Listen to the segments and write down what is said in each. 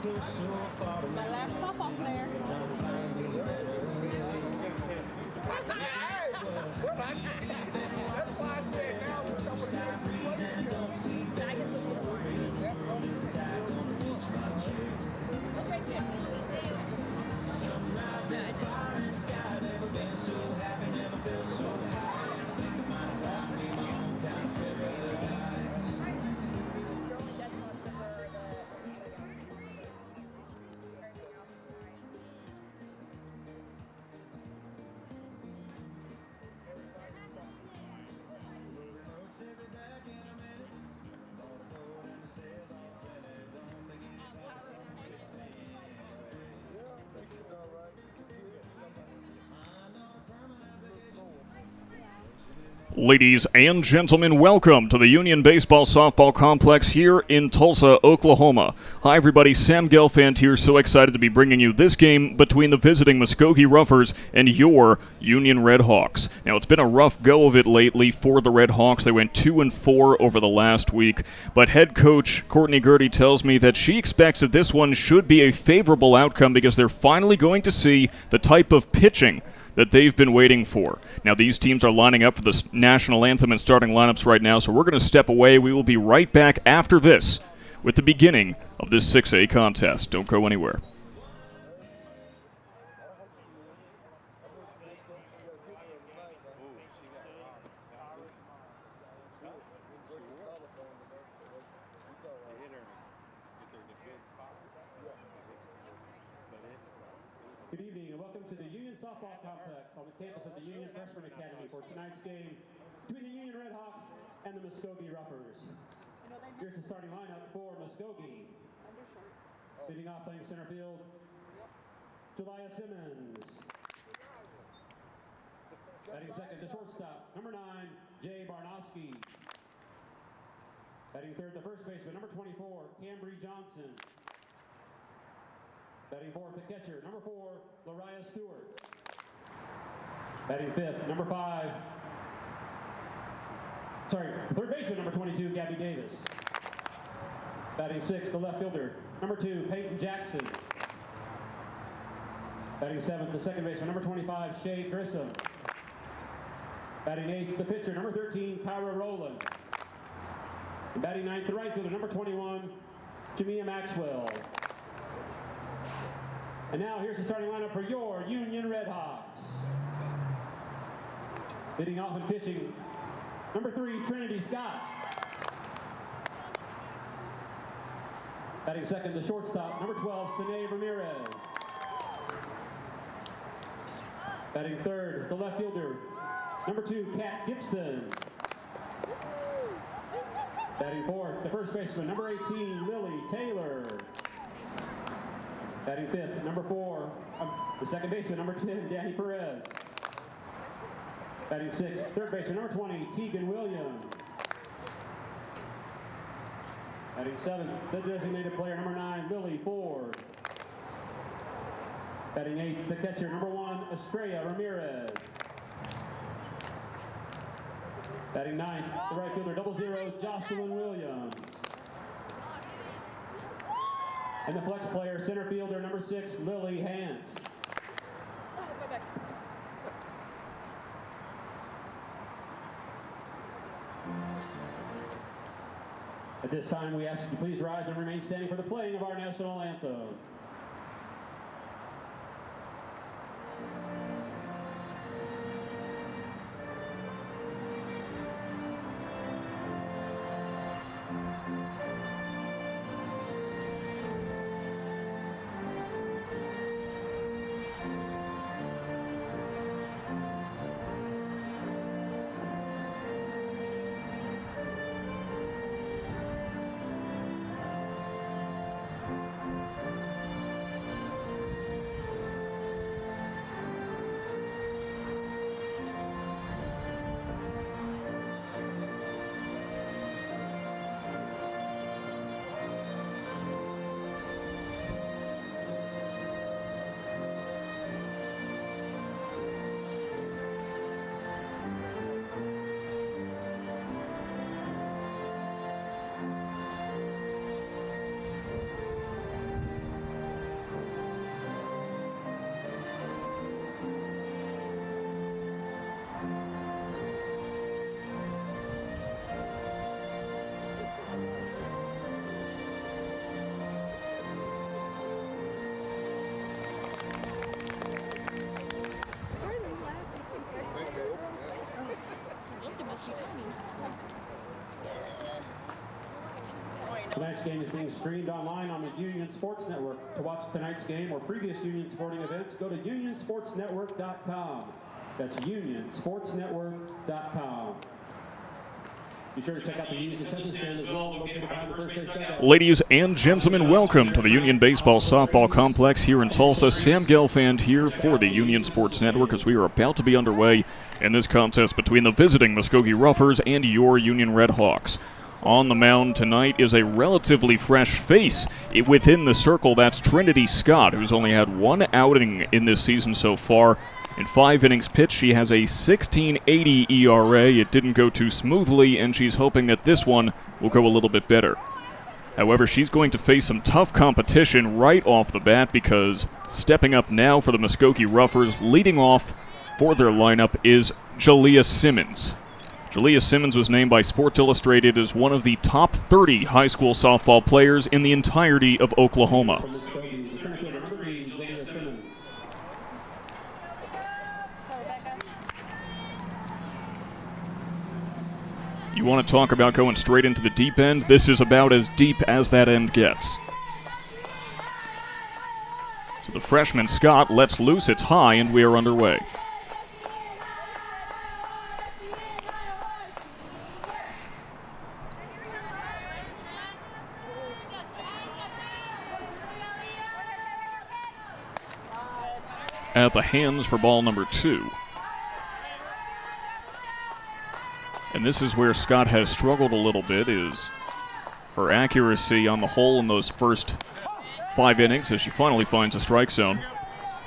My last softball player. That's why I said now we show Ladies and gentlemen, welcome to the Union Baseball Softball Complex here in Tulsa, Oklahoma. Hi everybody, Sam Gelfand here, so excited to be bringing you this game between the visiting Muskogee Roughers and your Union RedHawks. Now, it's been a rough go of it lately for the RedHawks. They went 2-4 over the last week, but head coach Courtney Gertie tells me that she expects that this one should be a favorable outcome because they're finally going to see the type of pitching that they've been waiting for. Now, these teams are lining up for the national anthem and starting lineups right now, so we're going to step away. We will be right back after this with the beginning of this 6A contest. Don't go anywhere. Good evening and welcome to the Union Softball Complex on the campus of the Union Freshman Academy for tonight's game between the Union RedHawks and the Muskogee Roughers. Here's the starting lineup for Muskogee. Leading off playing center field, Julia Simmons. Batting second, the shortstop, number 9, Jay Barnowski. Batting third, the first baseman, number 24, Cambry Johnson. Batting fourth, the catcher, number 4, Lariah Stewart. Batting fifth, number 5. Third baseman, number 22, Gabby Davis. Batting sixth, the left fielder, number 2, Peyton Jackson. Batting seventh, the second baseman, number 25, Shay Grissom. Batting eighth, the pitcher, number 13, Kyra Rowland. And batting ninth, the right fielder, number 21, Jamia Maxwell. And now here's the starting lineup for your Union RedHawks. Leading off and pitching, number 3, Trinity Scott. Batting second, the shortstop, number 12, Sine Ramirez. Batting third, the left fielder, number 2, Kat Gibson. Batting fourth, the first baseman, number 18, Lily Taylor. Batting fifth, number 4, the second baseman, number 10, Danny Perez. Batting sixth, third baseman, number 20, Tegan Williams. Batting seventh, the designated player, number 9, Lily Ford. Batting eighth, the catcher, number 1, Estrella Ramirez. Batting ninth, the right fielder, 00, Jocelyn Williams. And the flex player, center fielder, number 6, Lily Hance. At this time, we ask you to please rise and remain standing for the playing of our national anthem. Tonight's game is being streamed online on the Union Sports Network. To watch tonight's game or previous Union sporting events, go to unionsportsnetwork.com. That's unionsportsnetwork.com. Be sure to check out the Union concession stand as well, located behind the first base dugout. Ladies and gentlemen, welcome to the Union Baseball Softball Complex here in Tulsa. Sam Gelfand here for the Union Sports Network as we are about to be underway in this contest between the visiting Muskogee Ruffers and your Union RedHawks. On the mound tonight is a relatively fresh face within the circle. That's Trinity Scott, who's only had one outing in this season so far. In 5 innings pitched, she has a 16.80 ERA. It didn't go too smoothly, and she's hoping that this one will go a little bit better. However, she's going to face some tough competition right off the bat because stepping up now for the Muskogee Ruffers, leading off for their lineup, is Jalea Simmons. Jalea Simmons was named by Sports Illustrated as one of the top 30 high school softball players in the entirety of Oklahoma. You want to talk about going straight into the deep end? This is about as deep as that end gets. So the freshman Scott lets loose, it's high, and we are underway. At the hands for ball number 2. And this is where Scott has struggled a little bit, is her accuracy on the whole in those first 5 innings as she finally finds a strike zone.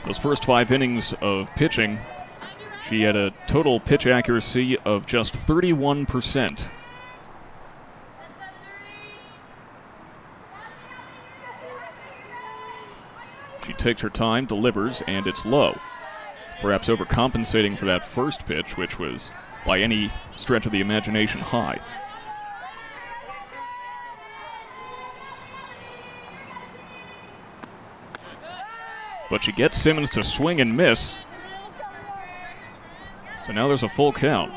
Those first 5 innings of pitching, she had a total pitch accuracy of just 31%. She takes her time, delivers, and it's low. Perhaps overcompensating for that first pitch, which was, by any stretch of the imagination, high. But she gets Simmons to swing and miss. So now there's a full count.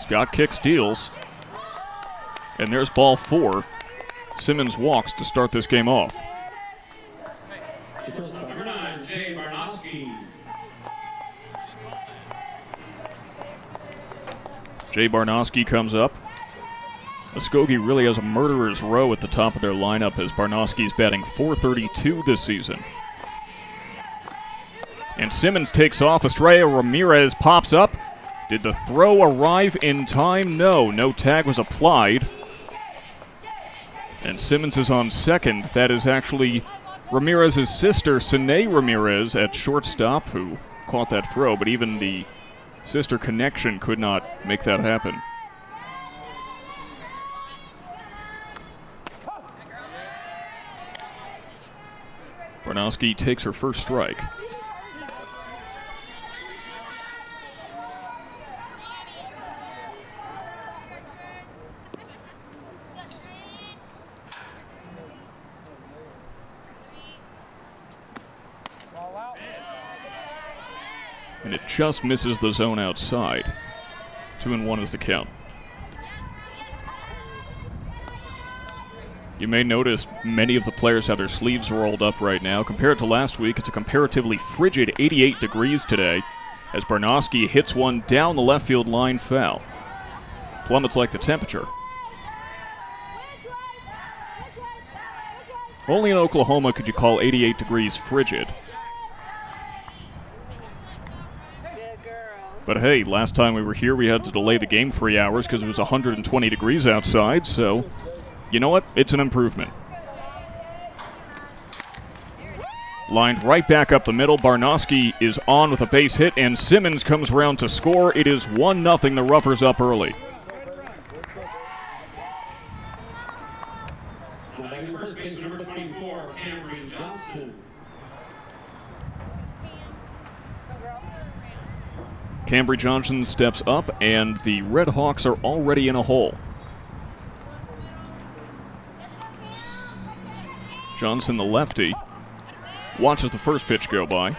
Scott kicks, deals. And there's ball 4. Simmons walks to start this game off. Number 9, Jay Barnoski. Jay Barnoski comes up. Muskogee really has a murderer's row at the top of their lineup as Barnoski's batting .432 this season. And Simmons takes off. Estrella Ramirez pops up. Did the throw arrive in time? No tag was applied. And Simmons is on second. That is actually Ramirez's sister, Sine Ramirez, at shortstop, who caught that throw, but even the sister connection could not make that happen. Barnoski takes her first strike. And it just misses the zone outside. 2-1 is the count. You may notice many of the players have their sleeves rolled up right now. Compared to last week, it's a comparatively frigid 88 degrees today as Barnoski hits one down the left field line foul. Plummets like the temperature. Only in Oklahoma could you call 88 degrees frigid. But hey, last time we were here, we had to delay the game 3 hours because it was 120 degrees outside, so you know what? It's an improvement. Lined right back up the middle. Barnoski is on with a base hit, and Simmons comes around to score. It is 1-0. The Ruffers up early. First baseman number 24, Cambry Johnson. Cambry Johnson steps up, and the RedHawks are already in a hole. Johnson, the lefty, watches the first pitch go by.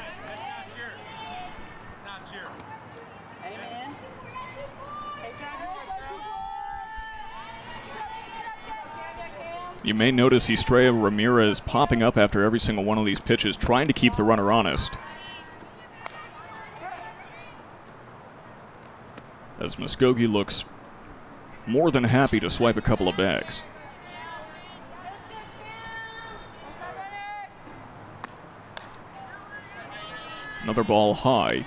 You may notice Estrella Ramirez popping up after every single one of these pitches, trying to keep the runner honest. As Muskogee looks more than happy to swipe a couple of bags. Another ball high.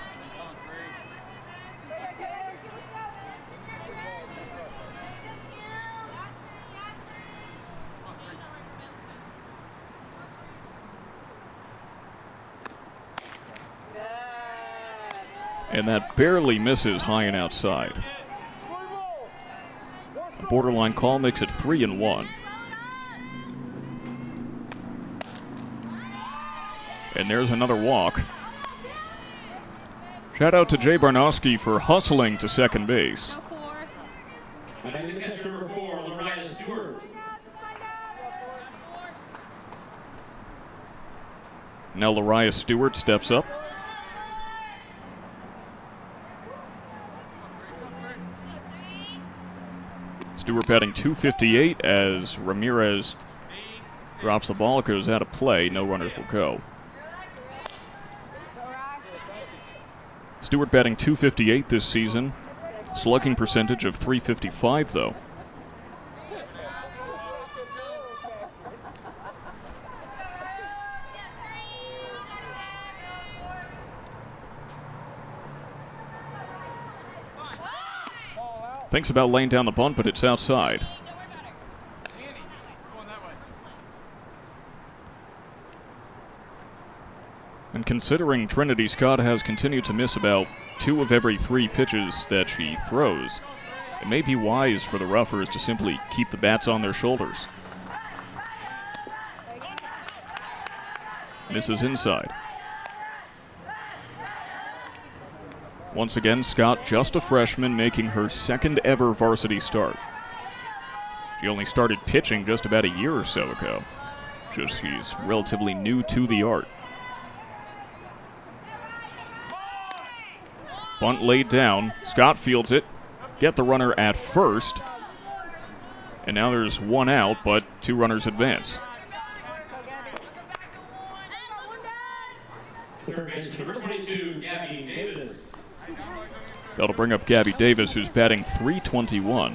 And that barely misses high and outside. A borderline call makes it 3-1. And there's another walk. Shout out to Jay Barnowski for hustling to second base. And the catcher number 4, Lariah Stewart. Now Lariah Stewart steps up. Stewart batting .258 as Ramirez drops the ball. It goes out of play. No runners will go. Stewart batting .258 this season. Slugging percentage of .355 though. Thinks about laying down the bunt, but it's outside. And considering Trinity Scott has continued to miss about 2 of every 3 pitches that she throws, it may be wise for the Ruffers to simply keep the bats on their shoulders. Misses inside. Once again, Scott, just a freshman, making her second ever varsity start. She only started pitching just about a year or so ago. She's relatively new to the art. Bunt laid down. Scott fields it. Get the runner at first. And now there's 1 out, but 2 runners advance. Third baseman number 22, Gabby Davis. That'll bring up Gabby Davis, who's batting .321.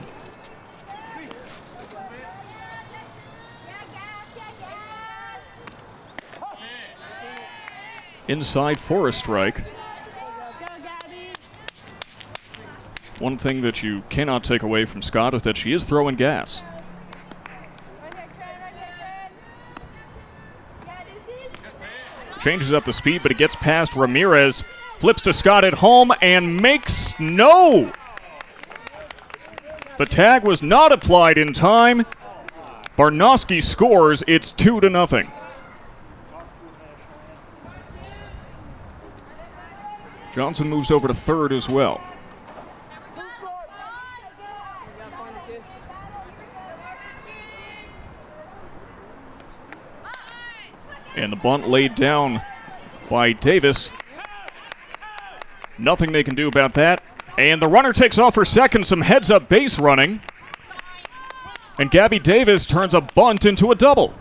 Inside for a strike. One thing that you cannot take away from Scott is that she is throwing gas. Changes up the speed, but it gets past Ramirez. Flips to Scott at home and makes no! The tag was not applied in time. Barnowski scores. It's 2-0. Johnson moves over to third as well. And the bunt laid down by Davis. Nothing they can do about that. And the runner takes off for second. Some heads-up base running. And Gabby Davis turns a bunt into a double.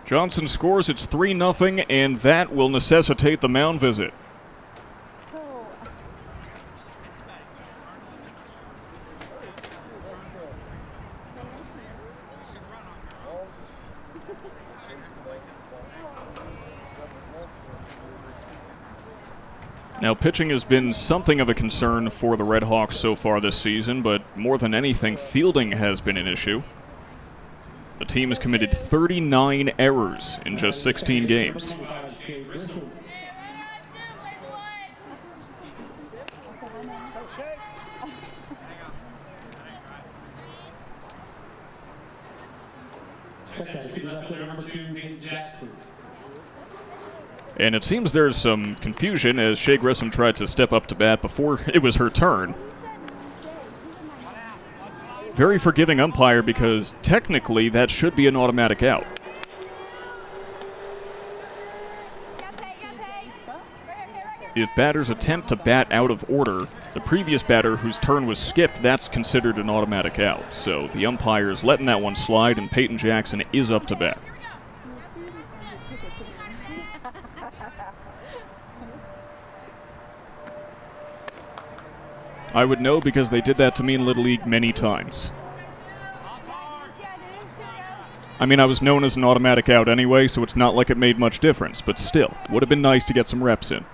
Johnson scores. It's 3-0, and that will necessitate the mound visit. Now, pitching has been something of a concern for the RedHawks so far this season, but more than anything, fielding has been an issue. The team has committed 39 errors in just 16 games. And it seems there's some confusion as Shea Grissom tried to step up to bat before it was her turn. Very forgiving umpire because technically that should be an automatic out. if batters attempt to bat out of order, the previous batter whose turn was skipped, that's considered an automatic out. So the umpire's letting that one slide, and Peyton Jackson is up to bat. I would know because they did that to me in Little League many times. I mean, I was known as an automatic out anyway, so it's not like it made much difference, but still, would have been nice to get some reps in.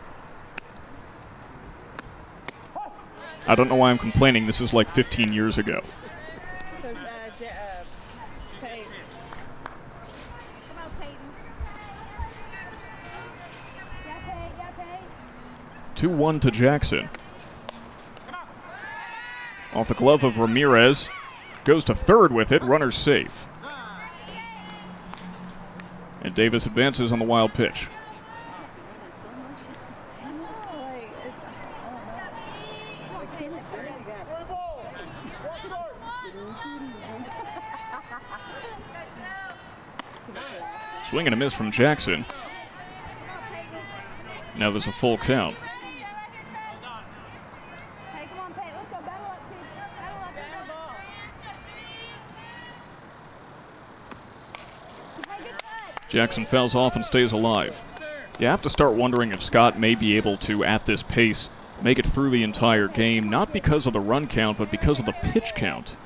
I don't know why I'm complaining, this is like 15 years ago. 2-1 to Jackson. Off the glove of Ramirez. Goes to third with it, runner's safe. And Davis advances on the wild pitch. Swing and a miss from Jackson. Now there's a full count. Jackson fouls off and stays alive. You have to start wondering if Scott may be able to, at this pace, make it through the entire game, not because of the run count, but because of the pitch count.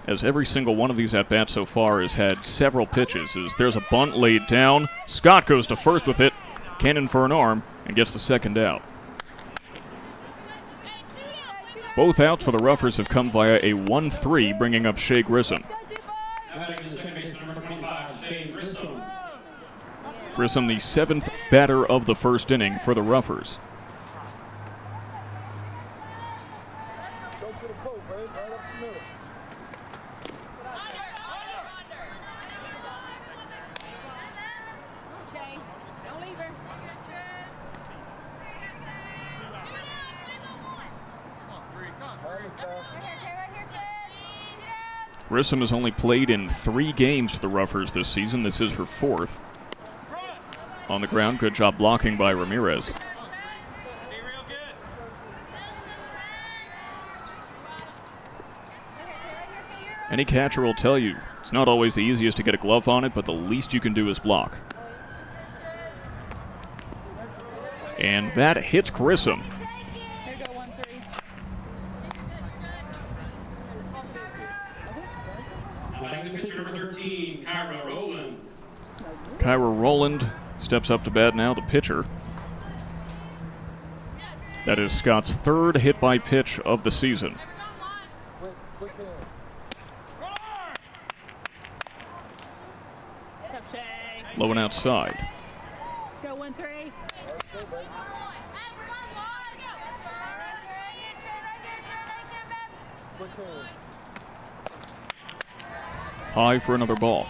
As every single one of these at-bats so far has had several pitches. As there's a bunt laid down, Scott goes to first with it, cannon for an arm, and gets the second out. Both outs for the Roughers have come via a 1-3, bringing up Shea Grissom. Grissom, the 7th batter of the first inning for the Roughers. Grissom has only played in 3 games for the Roughers this season. This is her 4th. On the ground, good job blocking by Ramirez. Any catcher will tell you it's not always the easiest to get a glove on it, but the least you can do is block. And that hits Grissom. Kyra Rowland steps up to bat now, the pitcher. That is Scott's 3rd hit by pitch of the season. Low and outside. Go 1-3. High for another ball.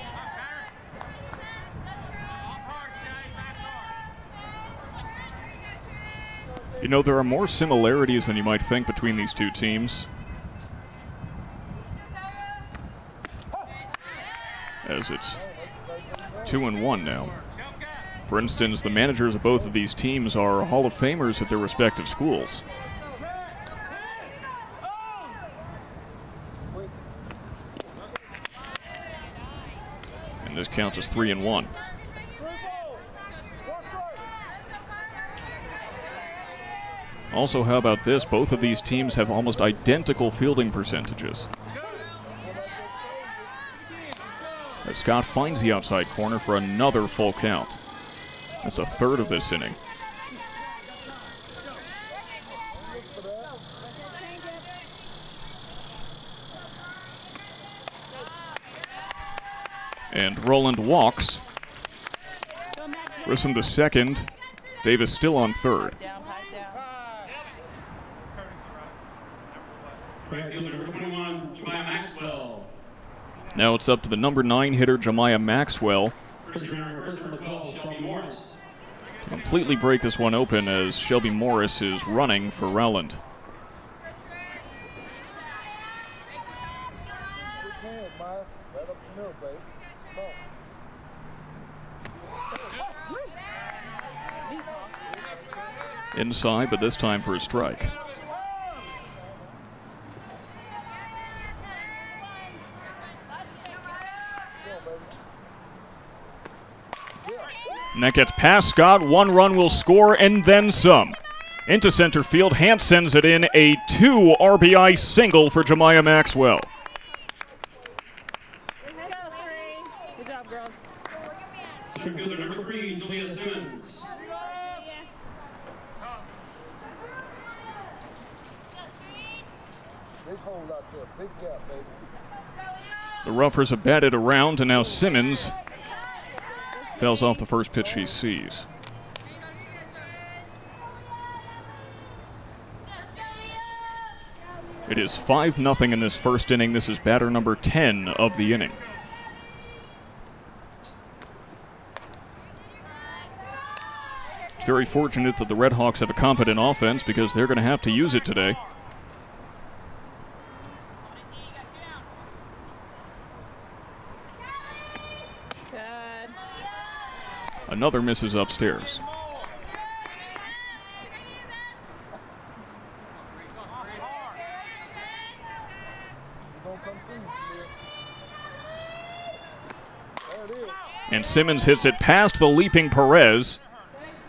You know, there are more similarities than you might think between these two teams. As it's 2-1 now. For instance, the managers of both of these teams are Hall of Famers at their respective schools. And this counts as 3-1. Also, how about this? Both of these teams have almost identical fielding percentages. As Scott finds the outside corner for another full count. That's a 3rd of this inning. And Rowland walks. Grissom to second. Davis still on third. Right fielder number 21, Jemiah Maxwell. Now it's up to the number 9 hitter, Jemiah Maxwell. First number 12, Shelby Morris. To completely break this one open as Shelby Morris is running for Rowland. Inside, but this time for a strike. And that gets past Scott. 1 run will score and then some. Into center field, Hant sends it in, a 2 RBI single for Jemiah Maxwell. Good job, girls. Center fielder number 3, Julia Simmons. Big hole out there, big gap, baby. The Ruffers have batted around, and now Simmons fouls off the first pitch he sees. It is 5-0 in this first inning. This is batter number 10 of the inning. It's very fortunate that the RedHawks have a competent offense because they're going to have to use it today. Good. Another misses upstairs. And Simmons hits it past the leaping Perez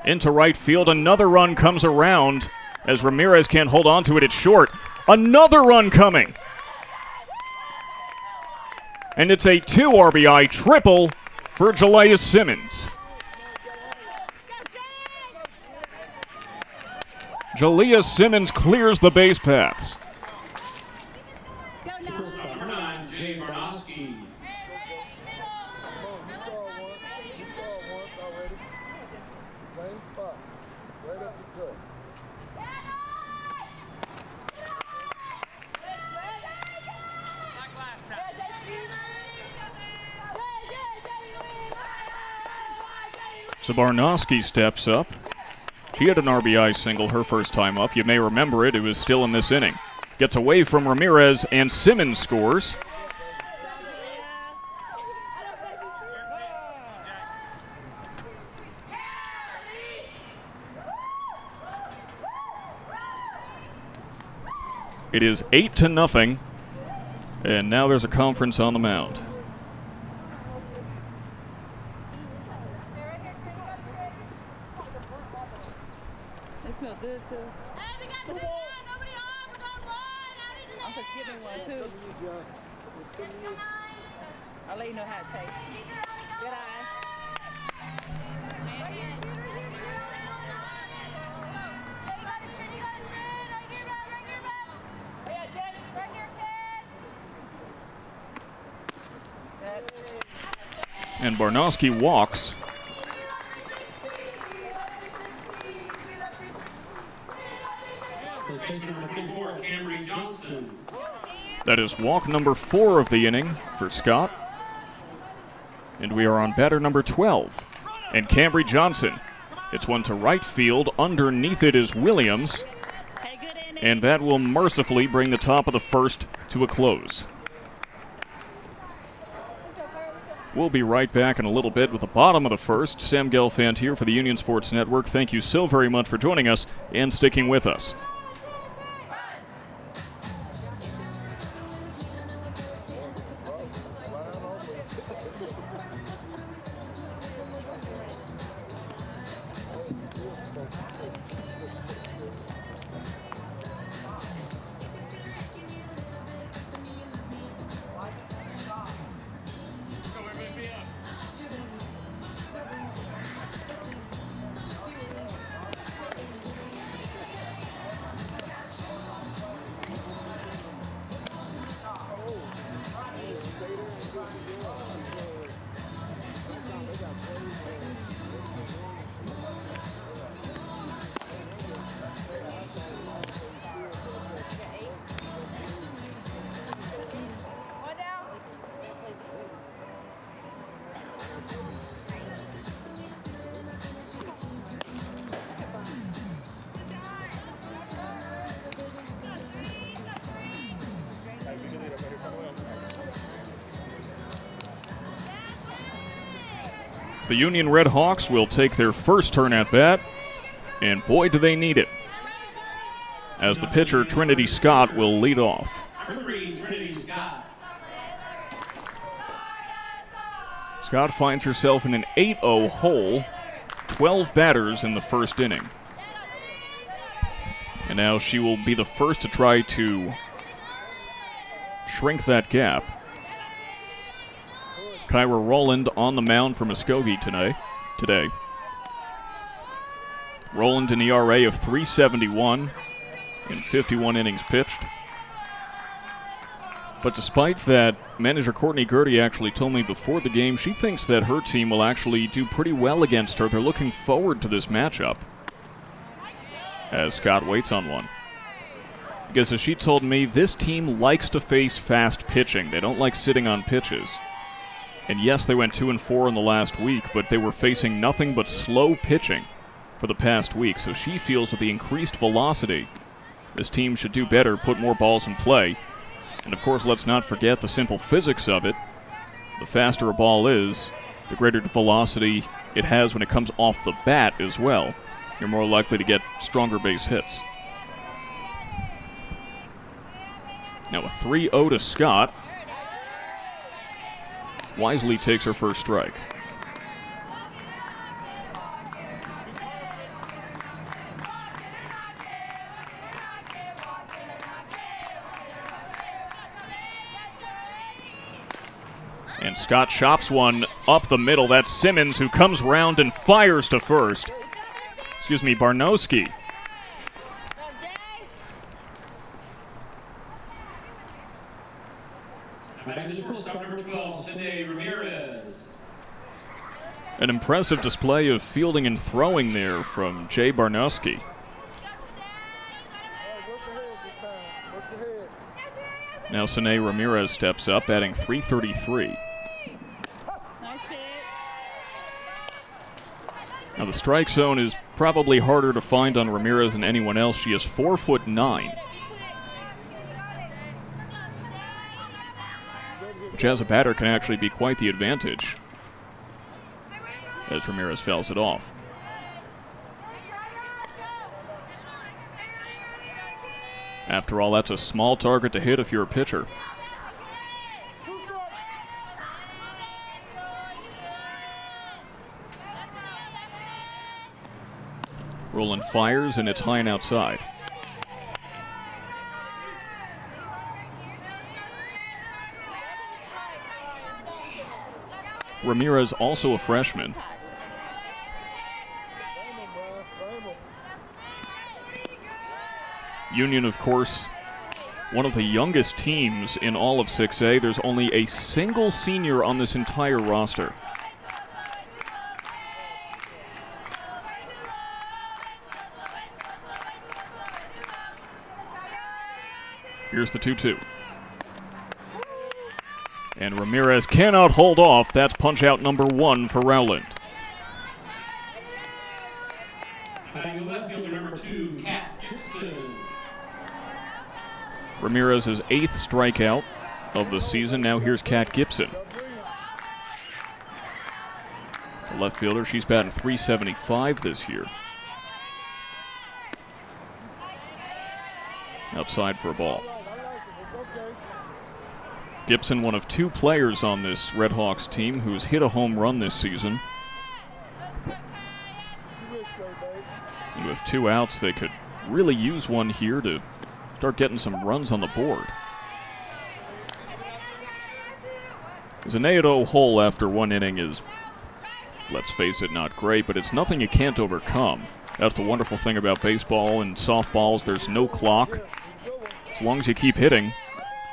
into right field. Another run comes around as Ramirez can't hold on to it. It's short. Another run coming. And it's a 2 RBI triple for Jalea Simmons. Jalea Simmons clears the base paths. Shortstop number 9, Jay Barnowski. You saw one already. Same spot, right up the gut. So Barnowski steps up. She had an RBI single her first time up. You may remember it. It was still in this inning. Gets away from Ramirez, and Simmons scores. It is 8-0, and now there's a conference on the mound. They smell good too. I'm just giving one too. I'll let you know how it tastes. Good eye. And Barnowski walks. First baseman number 24, Camry Johnson. That is walk number 4 of the inning for Scott. And we are on batter number 12. And Camry Johnson. It's one to right field. Underneath it is Williams. Hey, good inning. And that will mercifully bring the top of the first to a close. We'll be right back in a little bit with the bottom of the first. Sam Gelfand here for the Union Sports Network. Thank you so very much for joining us and sticking with us. The Union RedHawks will take their first turn at bat, and boy do they need it, as the pitcher Trinity Scott will lead off. Number 3, Trinity Scott. Scott finds herself in an 8-0 hole, 12 batters in the first inning. And now she will be the first to try to shrink that gap. Kyra Rowland on the mound for Muskogee today. Rowland an ERA of .371 in 51 innings pitched. But despite that, manager Courtney Gertie actually told me before the game she thinks that her team will actually do pretty well against her. They're looking forward to this matchup as Scott waits on one. Because as she told me, this team likes to face fast pitching. They don't like sitting on pitches. And yes, they went 2-4 in the last week, but they were facing nothing but slow pitching for the past week. So she feels with the increased velocity, this team should do better, put more balls in play. And of course, let's not forget the simple physics of it. The faster a ball is, the greater the velocity it has when it comes off the bat as well. You're more likely to get stronger base hits. Now a 3-0 to Scott. Wisely takes her first strike. And Scott chops one up the middle. That's Simmons, who comes round and fires to first. Barnowski. Batting the shortstop, number 12, Sydney Ramirez. An impressive display of fielding and throwing there from Jay Barnowski. Now Sine Ramirez steps up, batting .333. Now the strike zone is probably harder to find on Ramirez than anyone else. She is 4'9", which as a batter can actually be quite the advantage, as Ramirez fouls it off. After all, that's a small target to hit if you're a pitcher. Rowland fires, and it's high and outside. Ramirez, also a freshman. Union, of course, one of the youngest teams in all of 6A. There's only a single senior on this entire roster. Here's the 2-2. And Ramirez cannot hold off. That's punch-out number 1 for Rowland. Batting the left fielder, number 2, Kat Gibson. Ramirez's 8th strikeout of the season. Now here's Kat Gibson. The left fielder, she's batting .375 this year. Outside for a ball. Gibson, one of 2 players on this RedHawks team who's hit a home run this season. And with 2 outs, they could really use one here to start getting some runs on the board. As an 8-0 hole after 1 inning is, let's face it, not great, but it's nothing you can't overcome. That's the wonderful thing about baseball and softballs. There's no clock. As long as you keep hitting,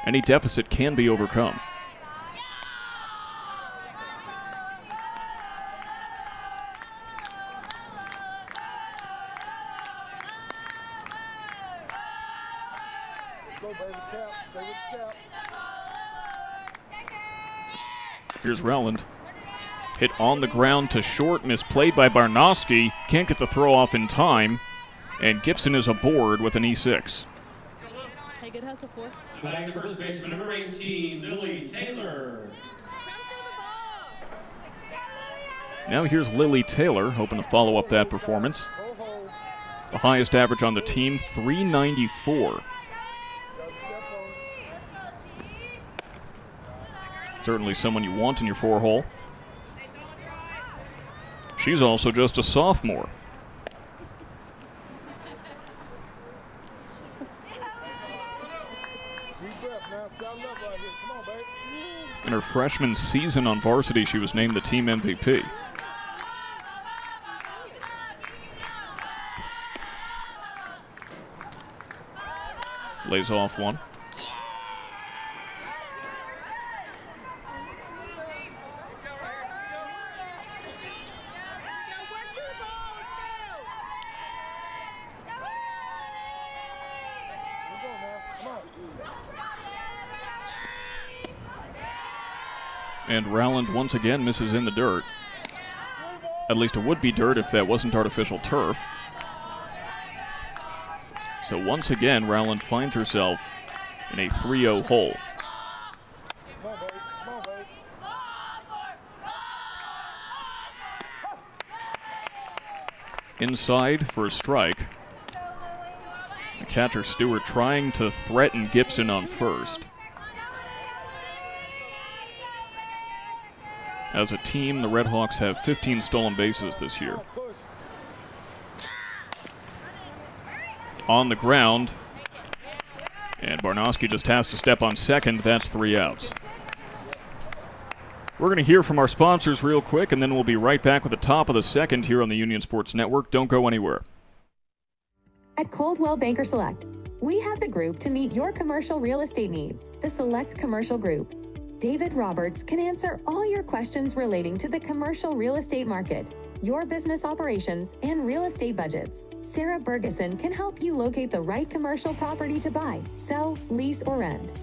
any deficit can be overcome. Here's Rowland. Hit on the ground to short, misplayed by Barnowski. Can't get the throw off in time. And Gibson is aboard with an E6. Hey, good hustle, 4. Batting the first baseman, number 18, Lily Taylor. Now here's Lily Taylor, hoping to follow up that performance. The highest average on the team, 394. Certainly someone you want in your 4-hole. She's also just a sophomore. In her freshman season on varsity, she was named the team MVP. Lays off one. And Rowland once again misses in the dirt. At least it would be dirt if that wasn't artificial turf. So once again, Rowland finds herself in a 3-0 hole. Inside for a strike. The catcher Stewart trying to threaten Gibson on first. As a team, the RedHawks have 15 stolen bases this year. On the ground, and Barnowski just has to step on second. That's 3 outs. We're going to hear from our sponsors real quick, and then we'll be right back with the top of the second here on the Union Sports Network. Don't go anywhere. At Coldwell Banker Select, we have the group to meet your commercial real estate needs, the Select Commercial Group. David Roberts can answer all your questions relating to the commercial real estate market, your business operations, and real estate budgets. Sarah Bergeson can help you locate the right commercial property to buy, sell, lease, or rent.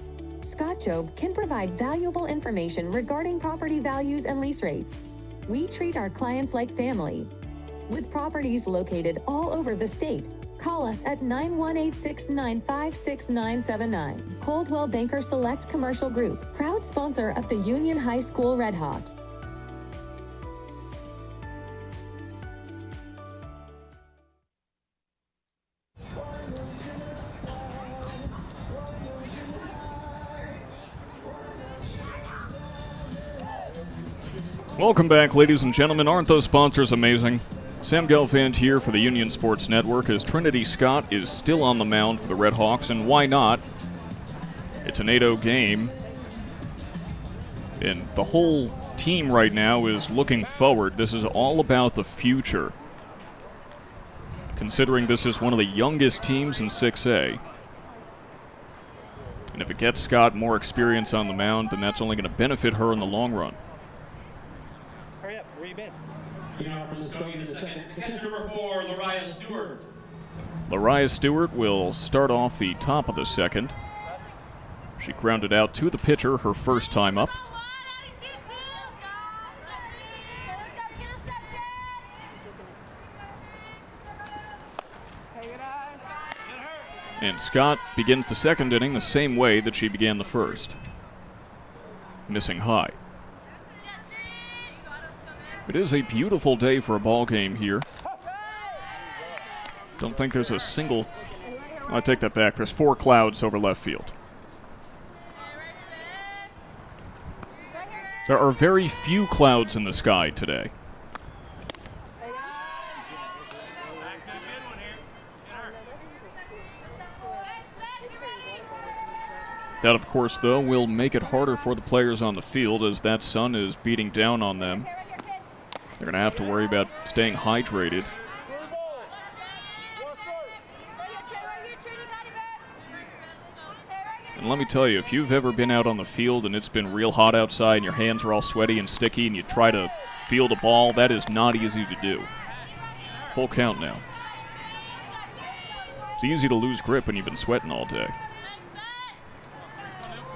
Scott Job can provide valuable information regarding property values and lease rates. We treat our clients like family. With properties located all over the state, call us at 918-695-6979. Coldwell Banker Select Commercial Group, proud sponsor of the Union High School RedHawks. Welcome back, ladies and gentlemen. Aren't those sponsors amazing? Sam Gelfand here for the Union Sports Network as Trinity Scott is still on the mound for the RedHawks, and why not? It's an 8-0 game, and the whole team right now is looking forward. This is all about the future, considering this is one of the youngest teams in 6A. And if it gets Scott more experience on the mound, then that's only going to benefit her in the long run. Hurry up, where you been? Now from Muskogee, the second, catcher number 4, Lariah Stewart. Lariah Stewart will start off the top of the second. She grounded out to the pitcher her first time up. And Scott begins the second inning the same way that she began the first, missing high. It is a beautiful day for a ball game here. Don't think there's a single... I take that back. There's 4 clouds over left field. There are very few clouds in the sky today. That, of course, though, will make it harder for the players on the field as that sun is beating down on them. They're going to have to worry about staying hydrated. And let me tell you, if you've ever been out on the field and it's been real hot outside and your hands are all sweaty and sticky and you try to field a ball, that is not easy to do. Full count now. It's easy to lose grip when you've been sweating all day.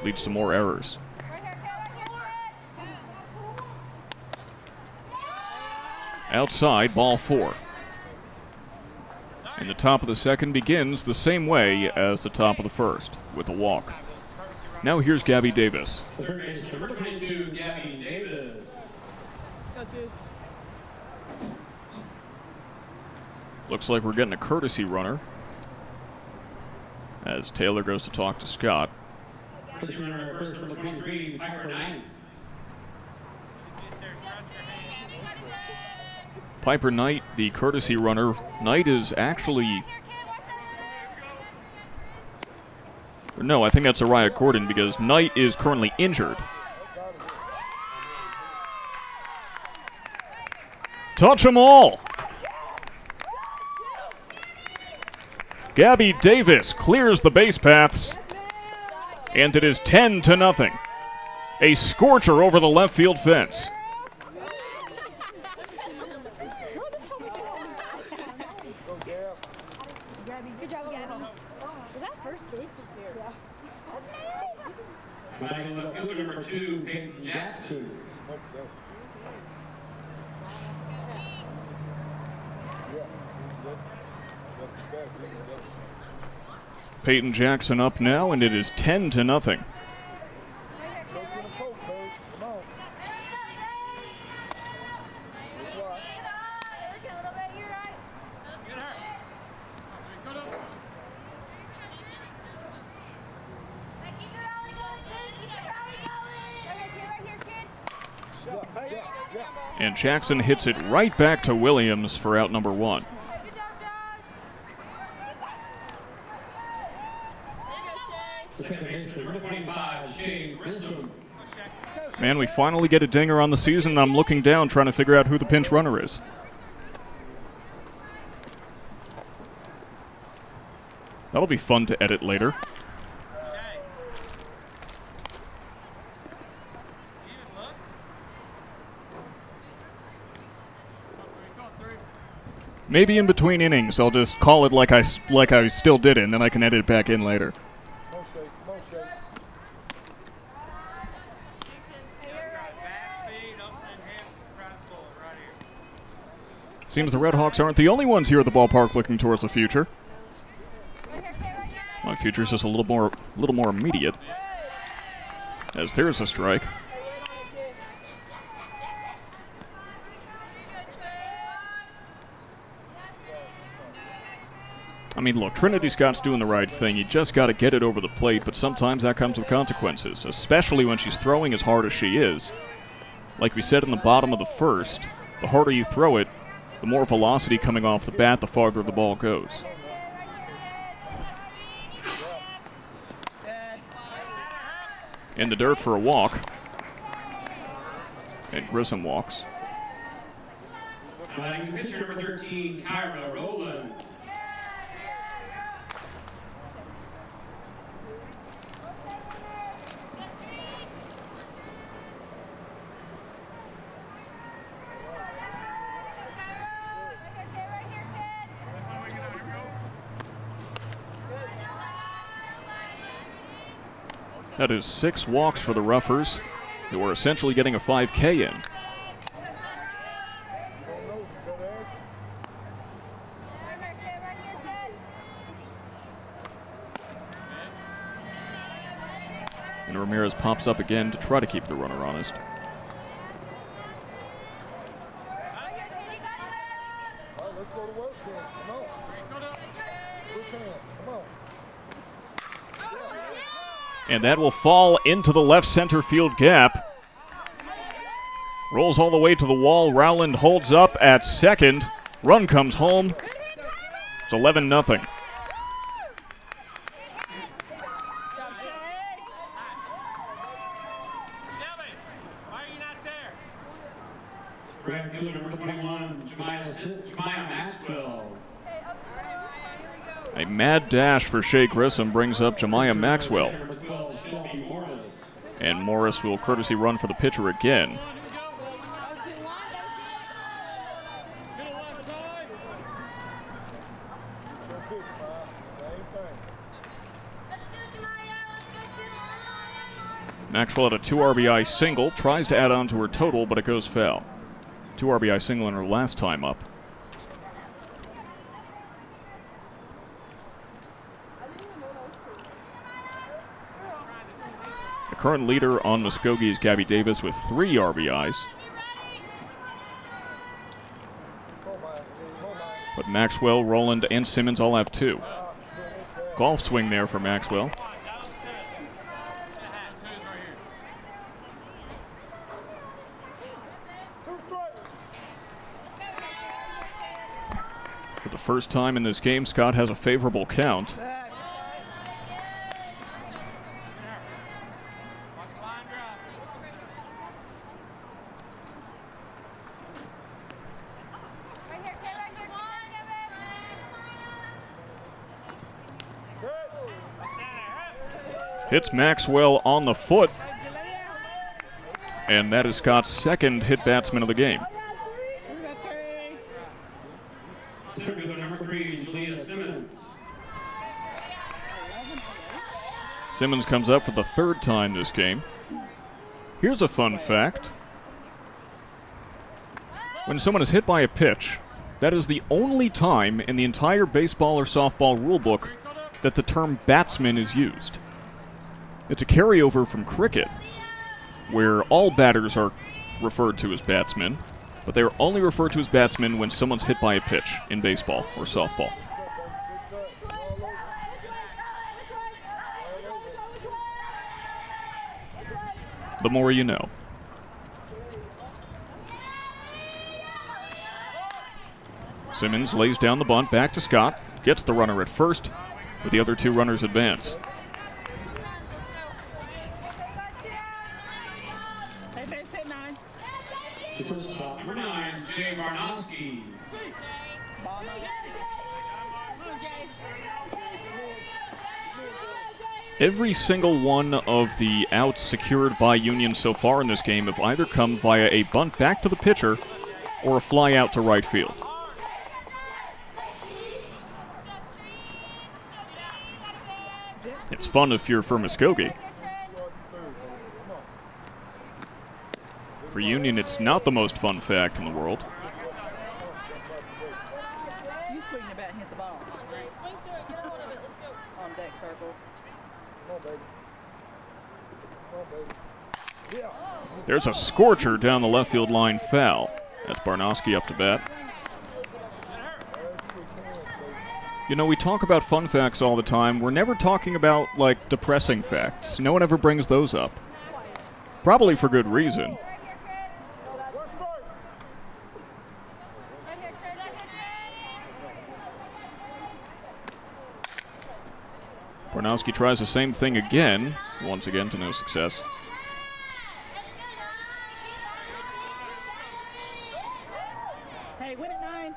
Leads to more errors. Outside, ball 4. And the top of the second begins the same way as the top of the first, with a walk. Now here's Gabby Davis. Third baseman number 22, Gabby Davis. Looks like we're getting a courtesy runner as Taylor goes to talk to Scott. Courtesy runner at first, number 23, Piper Knight. Piper Knight, the courtesy runner. Knight is actually... No, I think that's Araya Gordon because Knight is currently injured. Touch 'em all! Gabby Davis clears the base paths, and it is 10-0. A scorcher over the left field fence. Good job, Gabby. Was that first pitch? Batting left fielder number 2, Peyton Jackson. Peyton Jackson up now, and it is 10-0. And Jackson hits it right back to Williams for out number 1. Second baseman number 25, Shea Grissom. Man, we finally get a dinger on the season, and I'm looking down trying to figure out who the pinch runner is. That'll be fun to edit later. Maybe in between innings, I'll just call it like I still did it, and then I can edit it back in later. Seems the RedHawks aren't the only ones here at the ballpark looking towards the future. My future's just a little more immediate. As there's a strike. I mean, look, Trinity Scott's doing the right thing. You just got to get it over the plate, but sometimes that comes with consequences, especially when she's throwing as hard as she is. Like we said in the bottom of the first, the harder you throw it, the more velocity coming off the bat, the farther the ball goes. In the dirt for a walk. And Grissom walks. Batting pitcher number 13, Kyra Rowland. That is 6 walks for the Roughers, who are essentially getting a 5K in. And Ramirez pops up again to try to keep the runner honest. And that will fall into the left center field gap. Rolls all the way to the wall. Rowland holds up at second. Run comes home. It's 11-0. Right fielder number 21, Jemiah Maxwell. A mad dash for Shea Grissom brings up Jemiah Maxwell. And Morris will courtesy run for the pitcher again. Maxwell had a 2 RBI single, tries to add on to her total, but it goes foul. 2 RBI single in her last time up. The current leader on Muskogee is Gabby Davis with 3 RBIs. But Maxwell, Rowland, and Simmons all have 2. Golf swing there for Maxwell. For the first time in this game, Scott has a favorable count. Hits Maxwell on the foot. And that is Scott's second hit batsman of the game. Center fielder number 3, Julia Simmons. Simmons comes up for the 3rd time this game. Here's a fun fact. When someone is hit by a pitch, that is the only time in the entire baseball or softball rulebook that the term batsman is used. It's a carryover from cricket, where all batters are referred to as batsmen, but they are only referred to as batsmen when someone's hit by a pitch in baseball or softball. The more you know. Simmons lays down the bunt back to Scott, gets the runner at first, but the other 2 runners advance. Number 9, Jay Barnoski. Every single one of the outs secured by Union so far in this game have either come via a bunt back to the pitcher or a fly out to right field. It's fun if you're for Muskogee. For Union, it's not the most fun fact in the world. You swing the bat and hit the ball. On deck circle. There's a scorcher down the left field line foul. That's Barnoski up to bat. You know, we talk about fun facts all the time. We're never talking about, like, depressing facts. No one ever brings those up. Probably for good reason. Barnoski tries the same thing again, once again to no success. Hey, win at 9.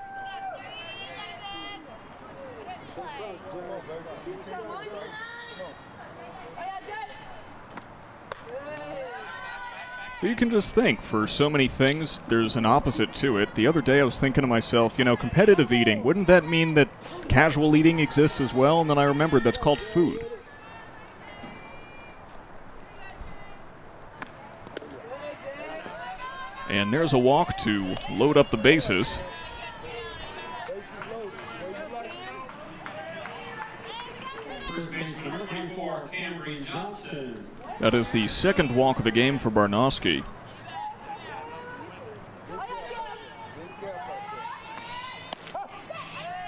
But you can just think, for so many things, there's an opposite to it. The other day I was thinking to myself, you know, competitive eating, wouldn't that mean that casual eating exists as well? And then I remembered that's called food. And there's a walk to load up the bases. First baseman number 24, Camry Johnson. That is the second walk of the game for Barnoski.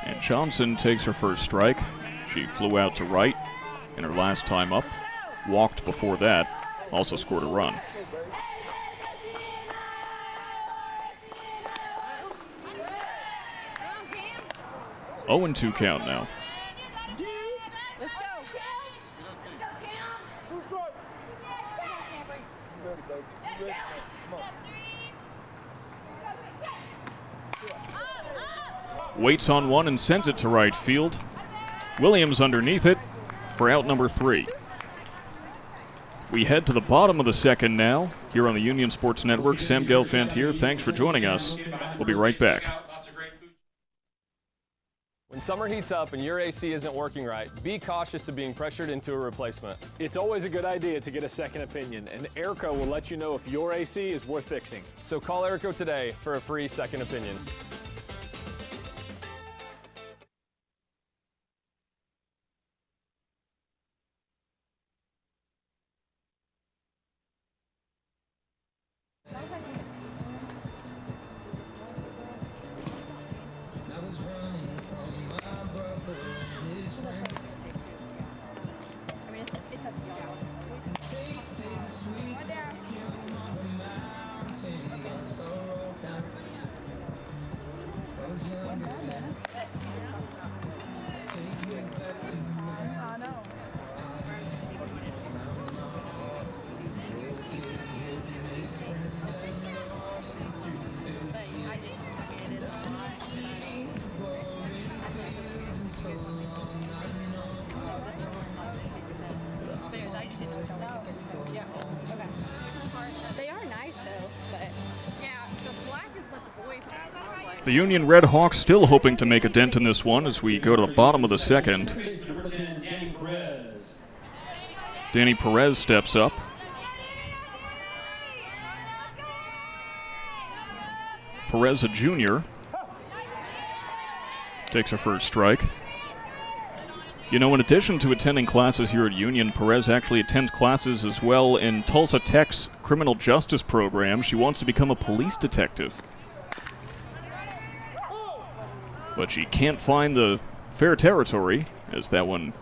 And Johnson takes her first strike. She flew out to right in her last time up. Walked before that. Also scored a run. 0-2 count now. Waits on one and sends it to right field. Williams underneath it for out number 3. We head to the bottom of the second now here on the Union Sports Network. Sam Gelfand, thanks for joining us. We'll be right back. When summer heats up and your AC isn't working right, be cautious of being pressured into a replacement. It's always a good idea to get a second opinion, and Airco will let you know if your AC is worth fixing. So call Airco today for a free second opinion. I was running I know. I just forget it a lot. Yeah. Okay. They are nice though, but yeah, the black is what the boys have. The Union RedHawks still hoping to make a dent in this one as we go to the bottom of the second. Number 10, Danny Perez. Danny Perez steps up. Perez, a junior, takes her first strike. You know, in addition to attending classes here at Union, Perez actually attends classes as well in Tulsa Tech's criminal justice program. She wants to become a police detective. But she can't find the fair territory as that one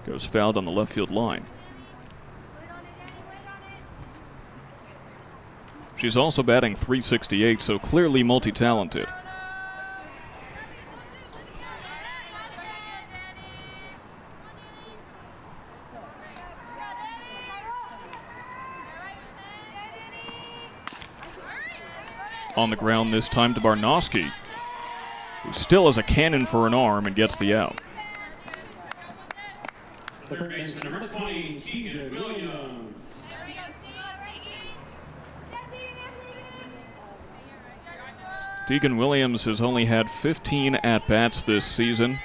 goes fouled on the left field line. She's also batting .368, so clearly multi-talented. On the ground this time to Barnowski, who still has a cannon for an arm and gets the out. Third baseman, number 20, Tegan Williams. Tegan Williams has only had 15 at-bats this season,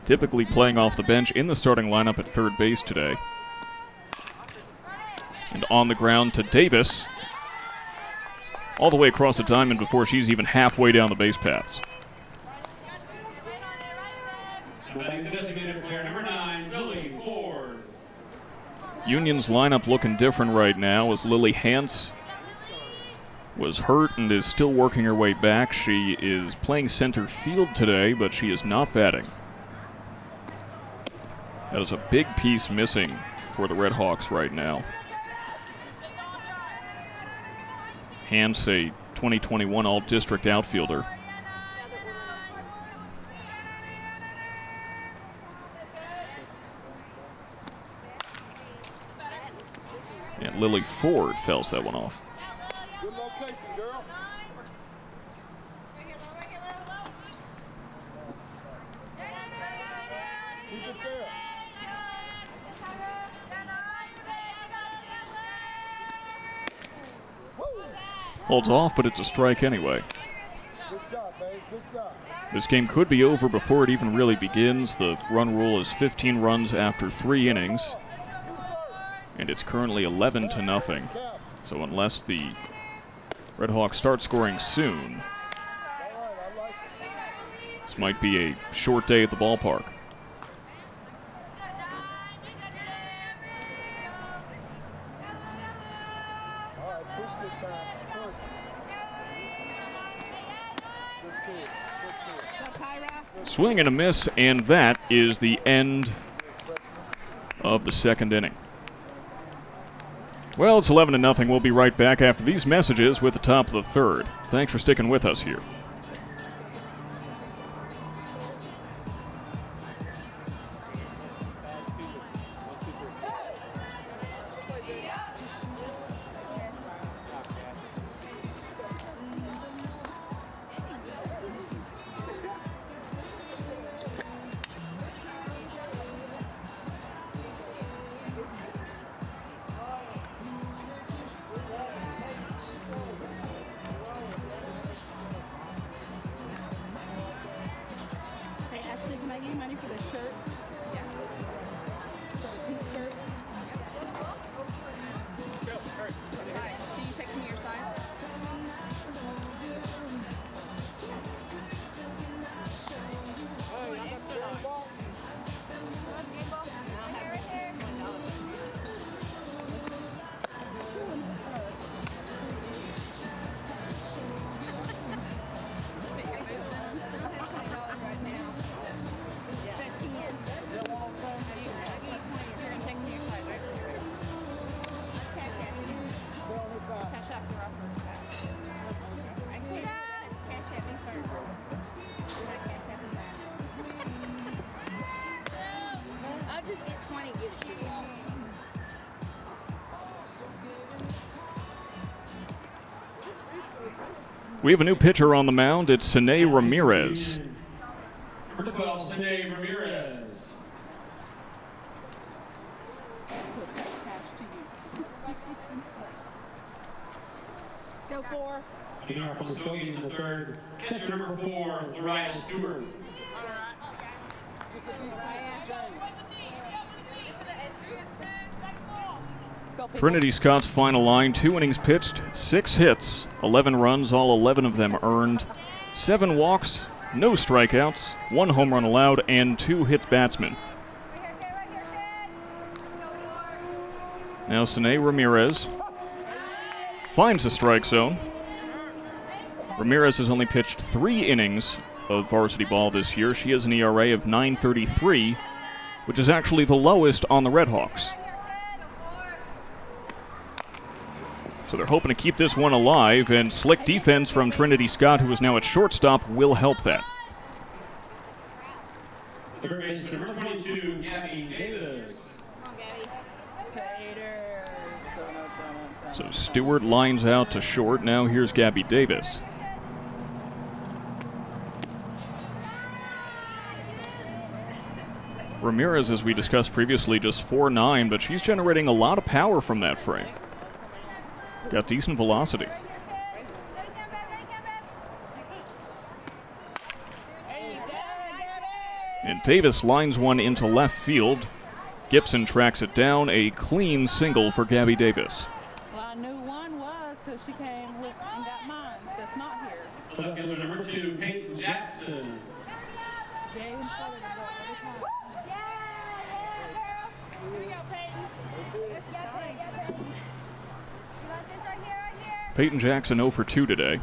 typically playing off the bench in the starting lineup at third base today. And on the ground to Davis, all the way across the diamond before she's even halfway down the base paths. Batting the designated player, number 9, Lily Ford. Union's lineup looking different right now as Lily Hance was hurt and is still working her way back. She is playing center field today, but she is not batting. That is a big piece missing for the RedHawks right now. Hance, a 2021 All-District outfielder. And Lily Ford fouls that one off. Good location, girl. Keep it there. Holds off, but it's a strike anyway. Good shot, babe. Good shot. This game could be over before it even really begins. The run rule is 15 runs after 3 innings. And it's currently 11-0. So unless the RedHawks start scoring soon, this might be a short day at the ballpark. All right, push this time. Push. Good kid. Good kid. Swing and a miss, and that is the end of the second inning. Well, it's 11-0. We'll be right back after these messages with the top of the third. Thanks for sticking with us here. We have a new pitcher on the mound. It's Sine Ramirez. Number 12, Sine Ramirez. Go for. Leading off Muskogee in the third, catcher number 4, Lariah Stewart. Trinity Scott's final line, 2 innings pitched, 6 hits, 11 runs, all 11 of them earned, 7 walks, no strikeouts, 1 home run allowed, and 2 hit batsmen. Now Sine Ramirez finds the strike zone. Ramirez has only pitched 3 innings of varsity ball this year. She has an ERA of 9.33, which is actually the lowest on the RedHawks. So they're hoping to keep this one alive, and slick defense from Trinity Scott, who is now at shortstop, will help that. Third baseman number 22, Gabby Davis. So Stewart lines out to short. Now here's Gabby Davis. Ramirez, as we discussed previously, just 4'9", but she's generating a lot of power from that frame. Got decent velocity. And Davis lines one into left field. Gibson tracks it down. A clean single for Gabby Davis. Well, I knew one was because she came with and got mine. That's not here. Left fielder number 2, Peyton Jackson. Peyton Jackson 0 for 2 today.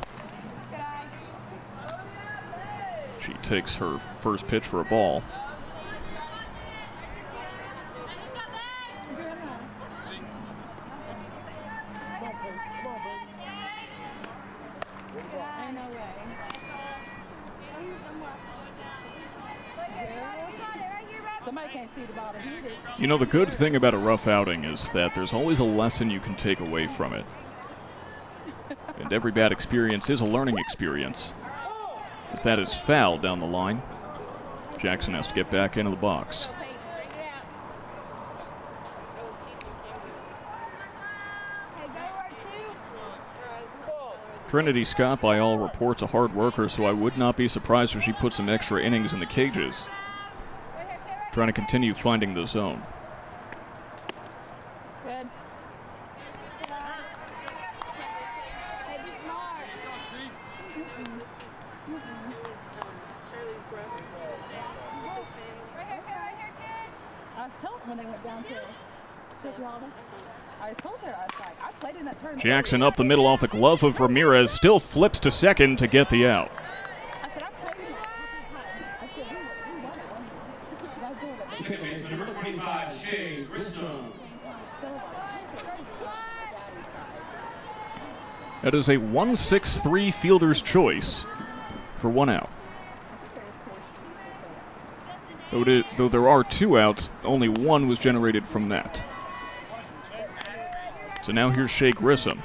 She takes her first pitch for a ball. You know, the good thing about a rough outing is that there's always a lesson you can take away from it. And every bad experience is a learning experience. As that is foul down the line. Jackson has to get back into the box. Trinity Scott, by all reports, a hard worker, so I would not be surprised if she put some extra innings in the cages. Trying to continue finding the zone. Good. I was told when they went down to I told her, I was like, I played in that tournament. Jackson up the middle off the glove of Ramirez, still flips to second to get the out. Second baseman number 25, Shea Grissom. That is a 1-6-3 fielder's choice for 1 out. Though there are 2 outs, only 1 was generated from that. So now here's Shea Grissom.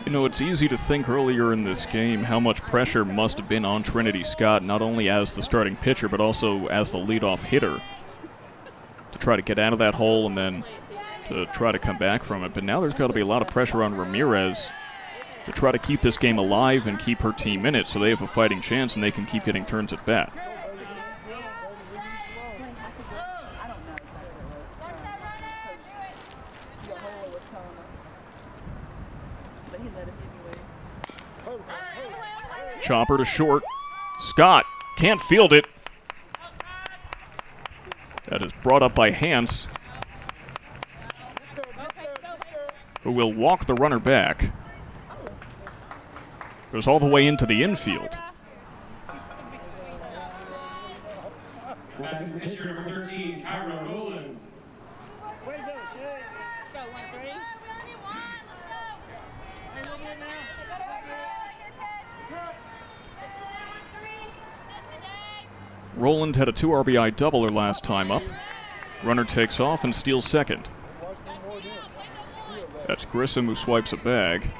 You know, it's easy to think earlier in this game how much pressure must have been on Trinity Scott, not only as the starting pitcher, but also as the leadoff hitter, to try to get out of that hole and then to try to come back from it. But now there's got to be a lot of pressure on Ramirez to try to keep this game alive and keep her team in it so they have a fighting chance and they can keep getting turns at bat. Chopper to short. Scott can't field it. That is brought up by Hans, who will walk the runner back. Goes all the way into the infield. Batting pitcher number 13, Kyra Rowland. Way to go, Shay. Let's go, 1-3. Rowland had a 2 RBI double her last time up. Runner takes off and steals second. That's Grissom who swipes a bag.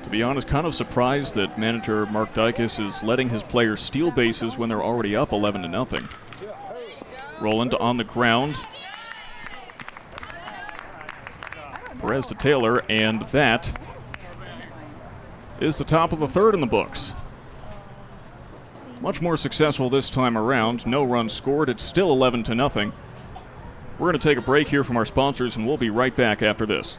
To be honest, kind of surprised that manager Mark Dykes is letting his players steal bases when they're already up 11-0. Rowland on the ground. Perez to Taylor, and that is the top of the third in the books. Much more successful this time around. No runs scored. It's still 11-0. We're going to take a break here from our sponsors, and we'll be right back after this.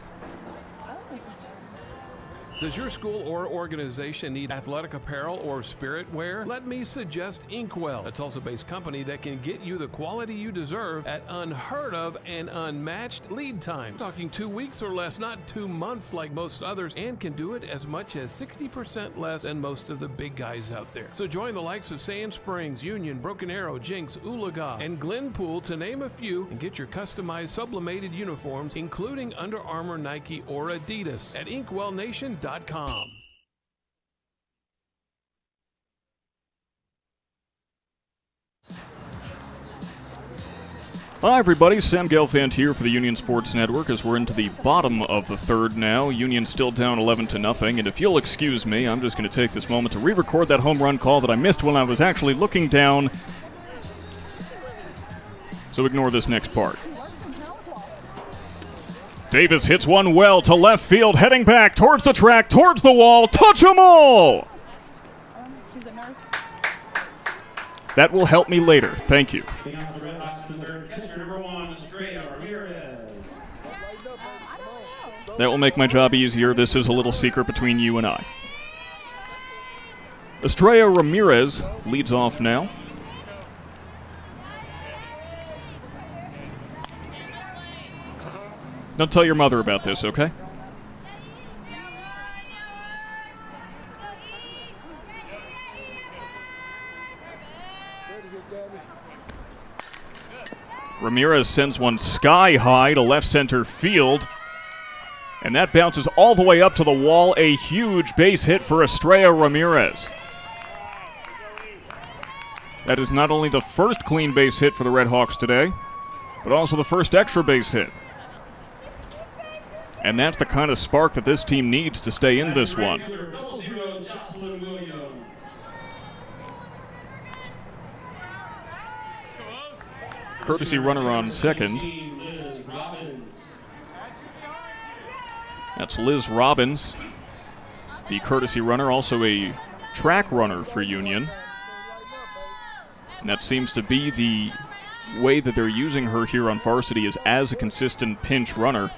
Does your school or organization need athletic apparel or spirit wear? Let me suggest Inkwell, a Tulsa-based company that can get you the quality you deserve at unheard of and unmatched lead times. Talking 2 weeks or less, not 2 months like most others, and can do it as much as 60% less than most of the big guys out there. So join the likes of Sand Springs, Union, Broken Arrow, Jinx, Oolaga, and Glenpool, to name a few, and get your customized sublimated uniforms, including Under Armour, Nike, or Adidas, at inkwellnation.com. Hi everybody, Sam Gelfand here for the Union Sports Network as we're into the bottom of the third now. Union still down 11-0, and if you'll excuse me, I'm just going to take this moment to re-record that home run call that I missed when I was actually looking down. So ignore this next part. Davis hits one well to left field, heading back towards the track, towards the wall. Touch 'em all! That will help me later. Thank you. Taking on the RedHawks in the third, catcher number 1, Estrella Ramirez. That will make my job easier. This is a little secret between you and I. Estrella Ramirez leads off now. Don't tell your mother about this, okay? Ramirez sends one sky high to left center field. And that bounces all the way up to the wall. A huge base hit for Estrella Ramirez. That is not only the first clean base hit for the RedHawks today, but also the first extra base hit. And that's the kind of spark that this team needs to stay in this one. Courtesy runner on second. That's Liz Robbins. The courtesy runner, also a track runner for Union. And that seems to be the way that they're using her here on varsity, is as a consistent pinch runner,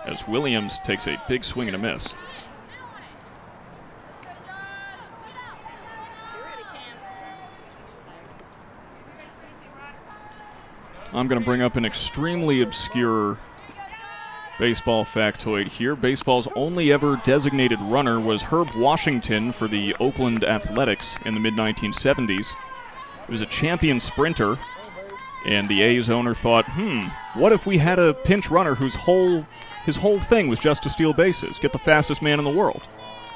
as Williams takes a big swing and a miss. I'm going to bring up an extremely obscure baseball factoid here. Baseball's only ever designated runner was Herb Washington for the Oakland Athletics in the mid-1970s. He was a champion sprinter, and the A's owner thought, what if we had a pinch runner whose his whole thing was just to steal bases, get the fastest man in the world?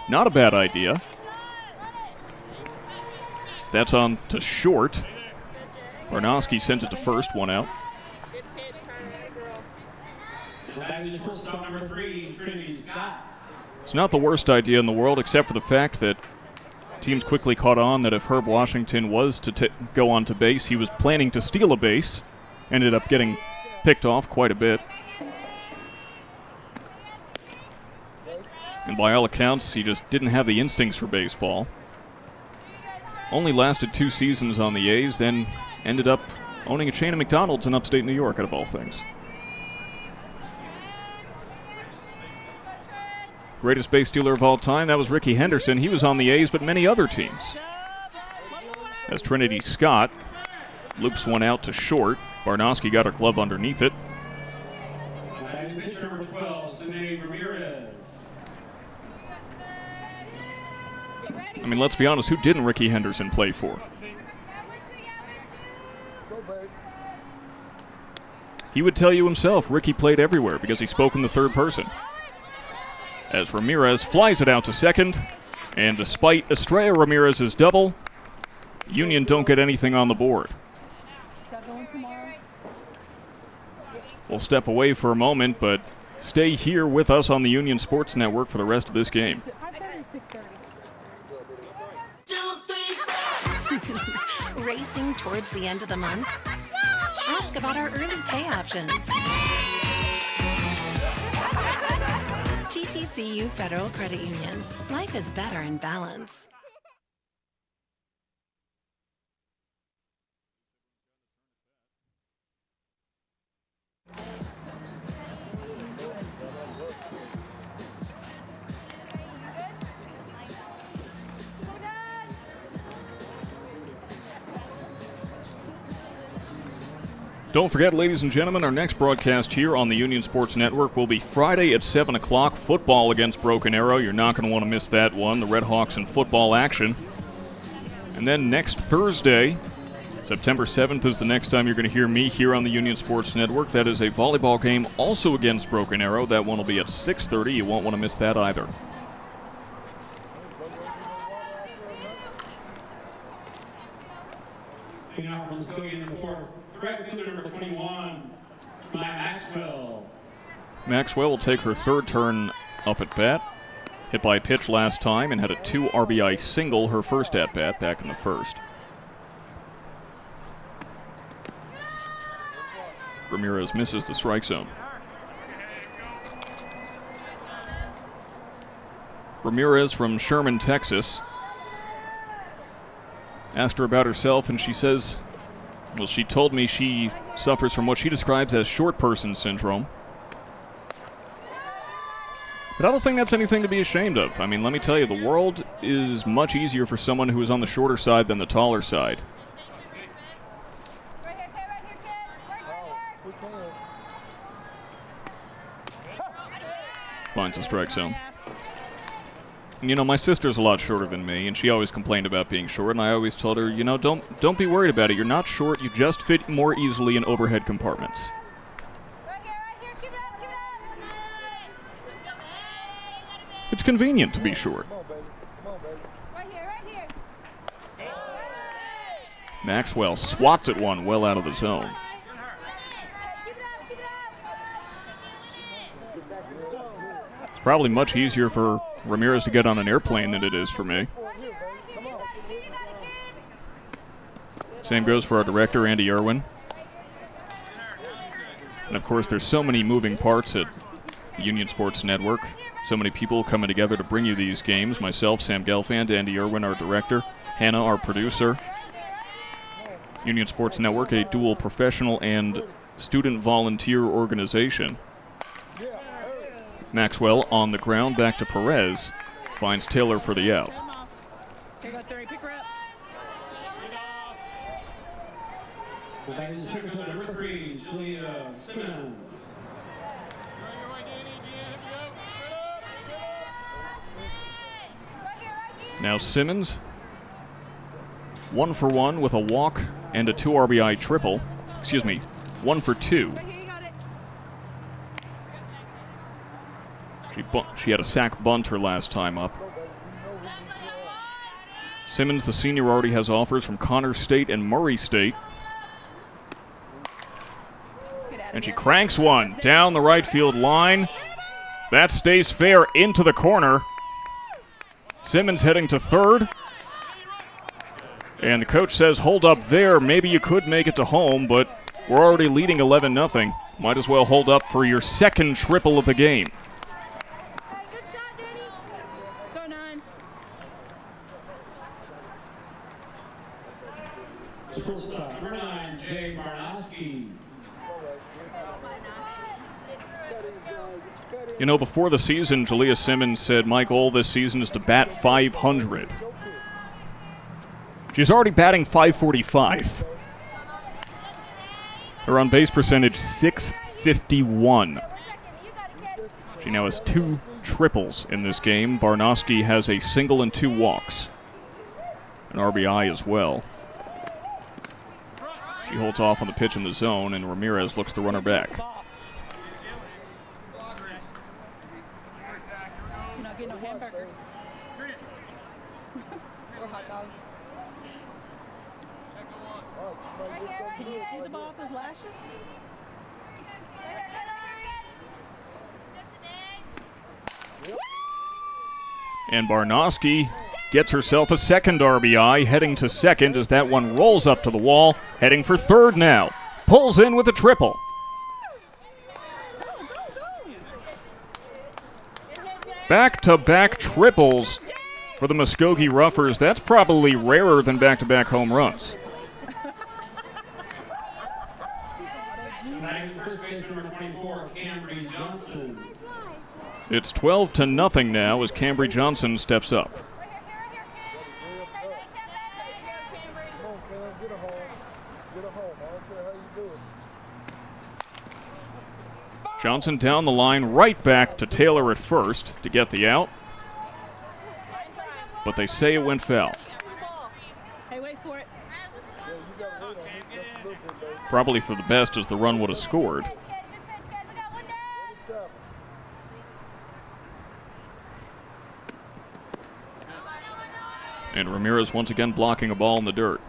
Not a bad idea. That's on to short. Barnowski sends it to first, 1 out. Batting the shortstop number 3, Trinity Scott. It's not the worst idea in the world, except for the fact that teams quickly caught on that if Herb Washington was to go on to base, he was planning to steal a base. Ended up getting picked off quite a bit. And by all accounts, he just didn't have the instincts for baseball. Only lasted 2 seasons on the A's, then ended up owning a chain of McDonald's in upstate New York, out of all things. Greatest base stealer of all time, that was Ricky Henderson. He was on the A's, but many other teams. As Trinity Scott loops one out to short. Barnowski got her glove underneath it. Batting pitcher number 12, Sinead Ramirez. Get ready. I mean, let's be honest, who didn't Ricky Henderson play for? Go, babe. He would tell you himself Ricky played everywhere because he spoke in the third person. As Ramirez flies it out to second, and despite Estrella Ramirez's double, Union don't get anything on the board. We'll step away for a moment, but stay here with us on the Union Sports Network for the rest of this game. Racing towards the end of the month? Ask about our early pay options. TTCU Federal Credit Union. Life is better in balance. Don't forget, ladies and gentlemen, our next broadcast here on the Union Sports Network will be Friday at 7 o'clock, football against Broken Arrow. You're not going to want to miss that one, the RedHawks in football action. And then next Thursday, September 7th, is the next time you're going to hear me here on the Union Sports Network. That is a volleyball game also against Broken Arrow. That one will be at 6:30. You won't want to miss that either. Now from Muskogee in the fourth, right fielder number 21, Maxwell. Maxwell will take her third turn up at bat. Hit by a pitch last time and had a 2 RBI single her first at bat back in the first. Ramirez misses the strike zone. Ramirez from Sherman, Texas. Asked her about herself, and she says, well, she told me she suffers from what she describes as short person syndrome. But I don't think that's anything to be ashamed of. I mean, let me tell you, the world is much easier for someone who is on the shorter side than the taller side. Finds a strike zone. And, you know, my sister's a lot shorter than me, and she always complained about being short, and I always told her, you know, don't be worried about it. You're not short, you just fit more easily in overhead compartments. It's convenient to be short. Maxwell swats at one well out of the zone. It's probably much easier for Ramirez to get on an airplane than it is for me. Same goes for our director, Andy Irwin. And of course, there's so many moving parts at the Union Sports Network. So many people coming together to bring you these games. Myself, Sam Gelfand, Andy Irwin, our director, Hannah, our producer. Union Sports Network, a dual professional and student volunteer organization. Maxwell on the ground, back to Perez. Finds Taylor for the out. Here you go, 30. Pick her up. Back in center fielder number 3, Julia Simmons. Now Simmons, 1 for 1 with a walk and a 2 RBI triple. Excuse me, 1 for 2. She had a sac bunt her last time up. Simmons, the senior, already has offers from Connors State and Murray State. And she cranks one down the right field line. That stays fair into the corner. Simmons heading to third. And the coach says, hold up there. Maybe you could make it to home, but we're already leading 11-0. Might as well hold up for your second triple of the game. Shortstop number 9, Jay Barnoski. You know, before the season, Julia Simmons said, my goal this season is to bat 500. She's already batting 545. Her on-base percentage, 651. She now has 2 triples in this game. Barnoski has a single and 2 walks. an RBI as well. She holds off on the pitch in the zone, and Ramirez looks to run her back. You're not getting no hamburger. Or hot dog. Can you see the ball with his lashes? And Barnowski gets herself a second RBI, heading to second as that one rolls up to the wall, heading for third now. Pulls in with a triple. Back-to-back triples for the Muskogee Ruffers. That's probably rarer than back-to-back home runs. Batting first baseman number 24, Cambry Johnson. It's 12-0 now as Cambry Johnson steps up. Come on, Cam, get a home. Get a home. I don't care how you do it. Johnson down the line, right back to Taylor at first to get the out. But they say it went foul. Hey, wait for it. Probably for the best, as the run would have scored. And Ramirez once again blocking a ball in the dirt.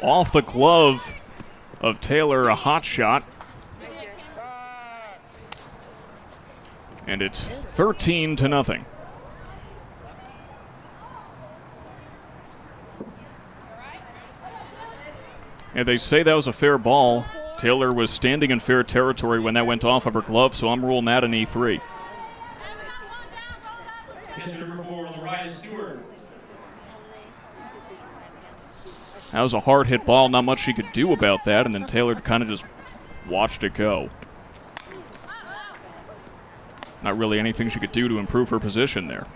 Off the glove of Taylor, a hot shot. And it's 13-0. And they say that was a fair ball. Taylor was standing in fair territory when that went off of her glove, so I'm ruling that an E3. Catcher number 4, Lariah Stewart. That was a hard hit ball, not much she could do about that, and then Taylor kind of just watched it go. Not really anything she could do to improve her position there.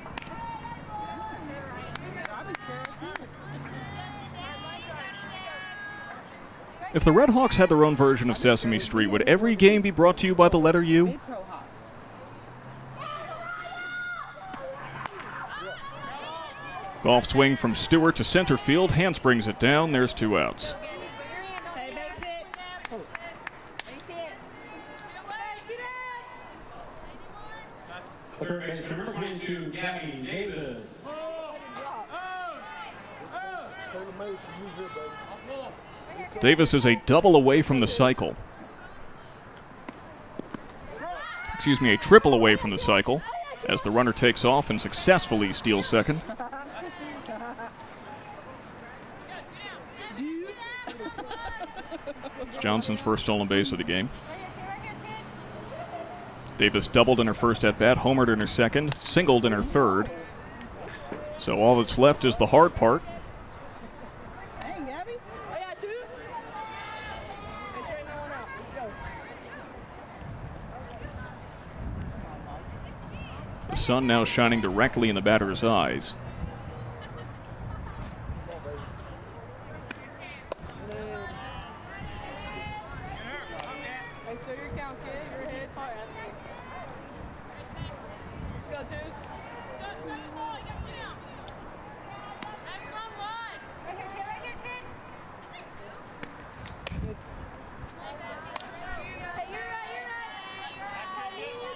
If the RedHawks had their own version of Sesame Street, would every game be brought to you by the letter U? Golf swing from Stewart to center field. Hans brings it down. There's 2 outs. Third baseman number 22, Gabby Davis. Davis is a double away from the cycle. Excuse me, a triple away from the cycle as the runner takes off and successfully steals second. It's Johnson's first stolen base of the game. Davis doubled in her first at-bat, homered in her second, singled in her third. So all that's left is the hard part. The sun now shining directly in the batter's eyes.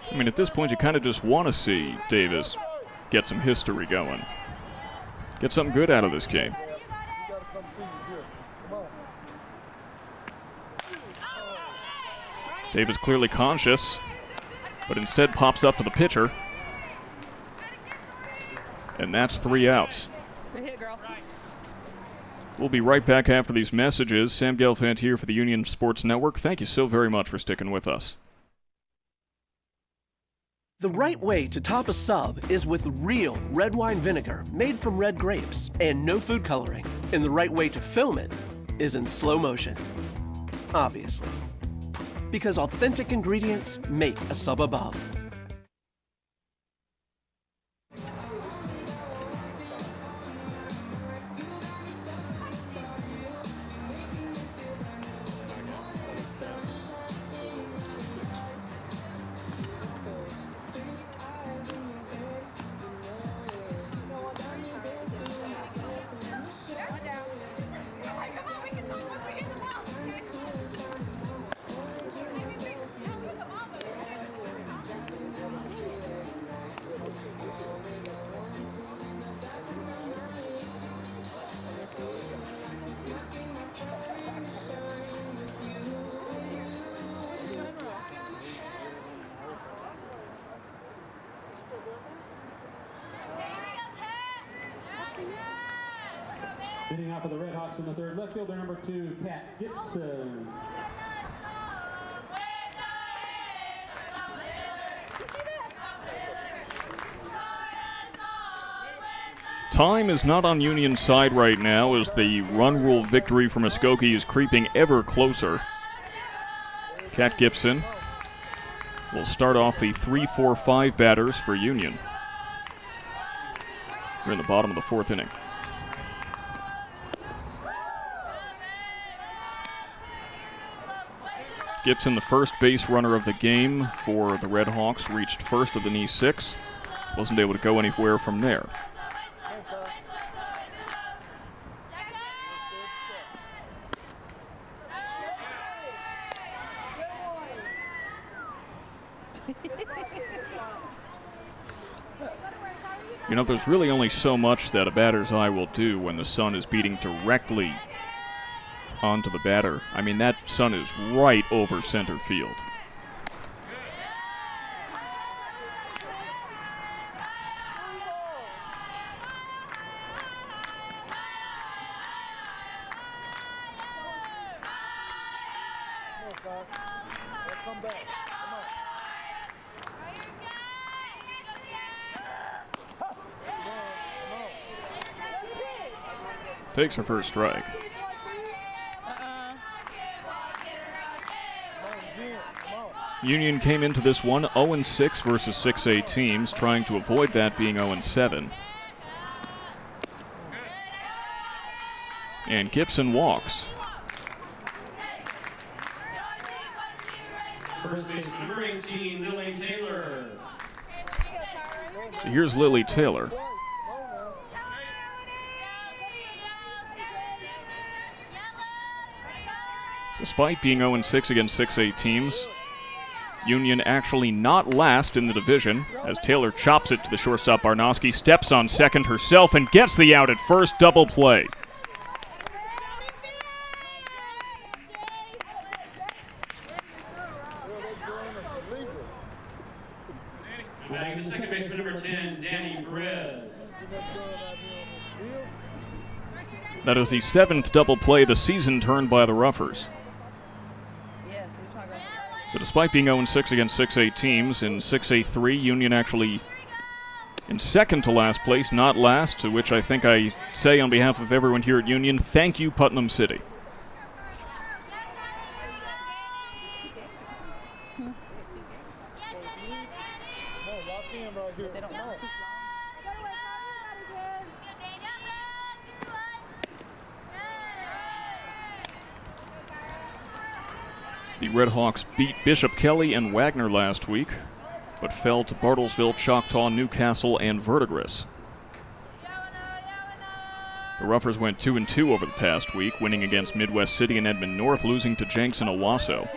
I mean, at this point, you kind of just want to see Davis get some history going. Get something good out of this game. Davis clearly conscious, but instead pops up to the pitcher. And that's 3 outs. We'll be right back after these messages. Sam Gelfand here for the Union Sports Network. Thank you so very much for sticking with us. The right way to top a sub is with real red wine vinegar made from red grapes and no food coloring. And the right way to film it is in slow motion. Obviously. Because authentic ingredients make a sub above. Leading out for the RedHawks in the third, left fielder number 2, Kat Gibson. Time is not on Union's side right now as the run rule victory for Muskogee is creeping ever closer. Kat Gibson will start off the 3-4-5 batters for Union. We're in the bottom of the fourth inning. Gibson, the first base runner of the game for the RedHawks, reached first of the knee 6. Wasn't able to go anywhere from there. You know, there's really only so much that a batter's eye will do when the sun is beating directly onto the batter. I mean, that sun is right over center field. Takes her first strike. Union came into this one 0-6 versus 6A teams, trying to avoid that being 0-7. And Gibson walks. First baseman number 18, Lily Taylor. So here's Lily Taylor. Despite being 0-6 against 6A teams, Union actually not last in the division as Taylor chops it to the shortstop Barnowski, steps on second herself and gets the out at first. Double play. Batting the second baseman number 10, Danny Perez. That is the 7th double play of the season turned by the Roughers. So despite being 0-6 against 6A teams, in 6A3, Union actually in second to last place, not last, to which I think I say on behalf of everyone here at Union, thank you, Putnam City. The RedHawks beat Bishop Kelly and Wagner last week, but fell to Bartlesville, Choctaw, Newcastle, and Verdigris. The Roughers went 2-2 over the past week, winning against Midwest City and Edmond North, losing to Jenks and Owasso.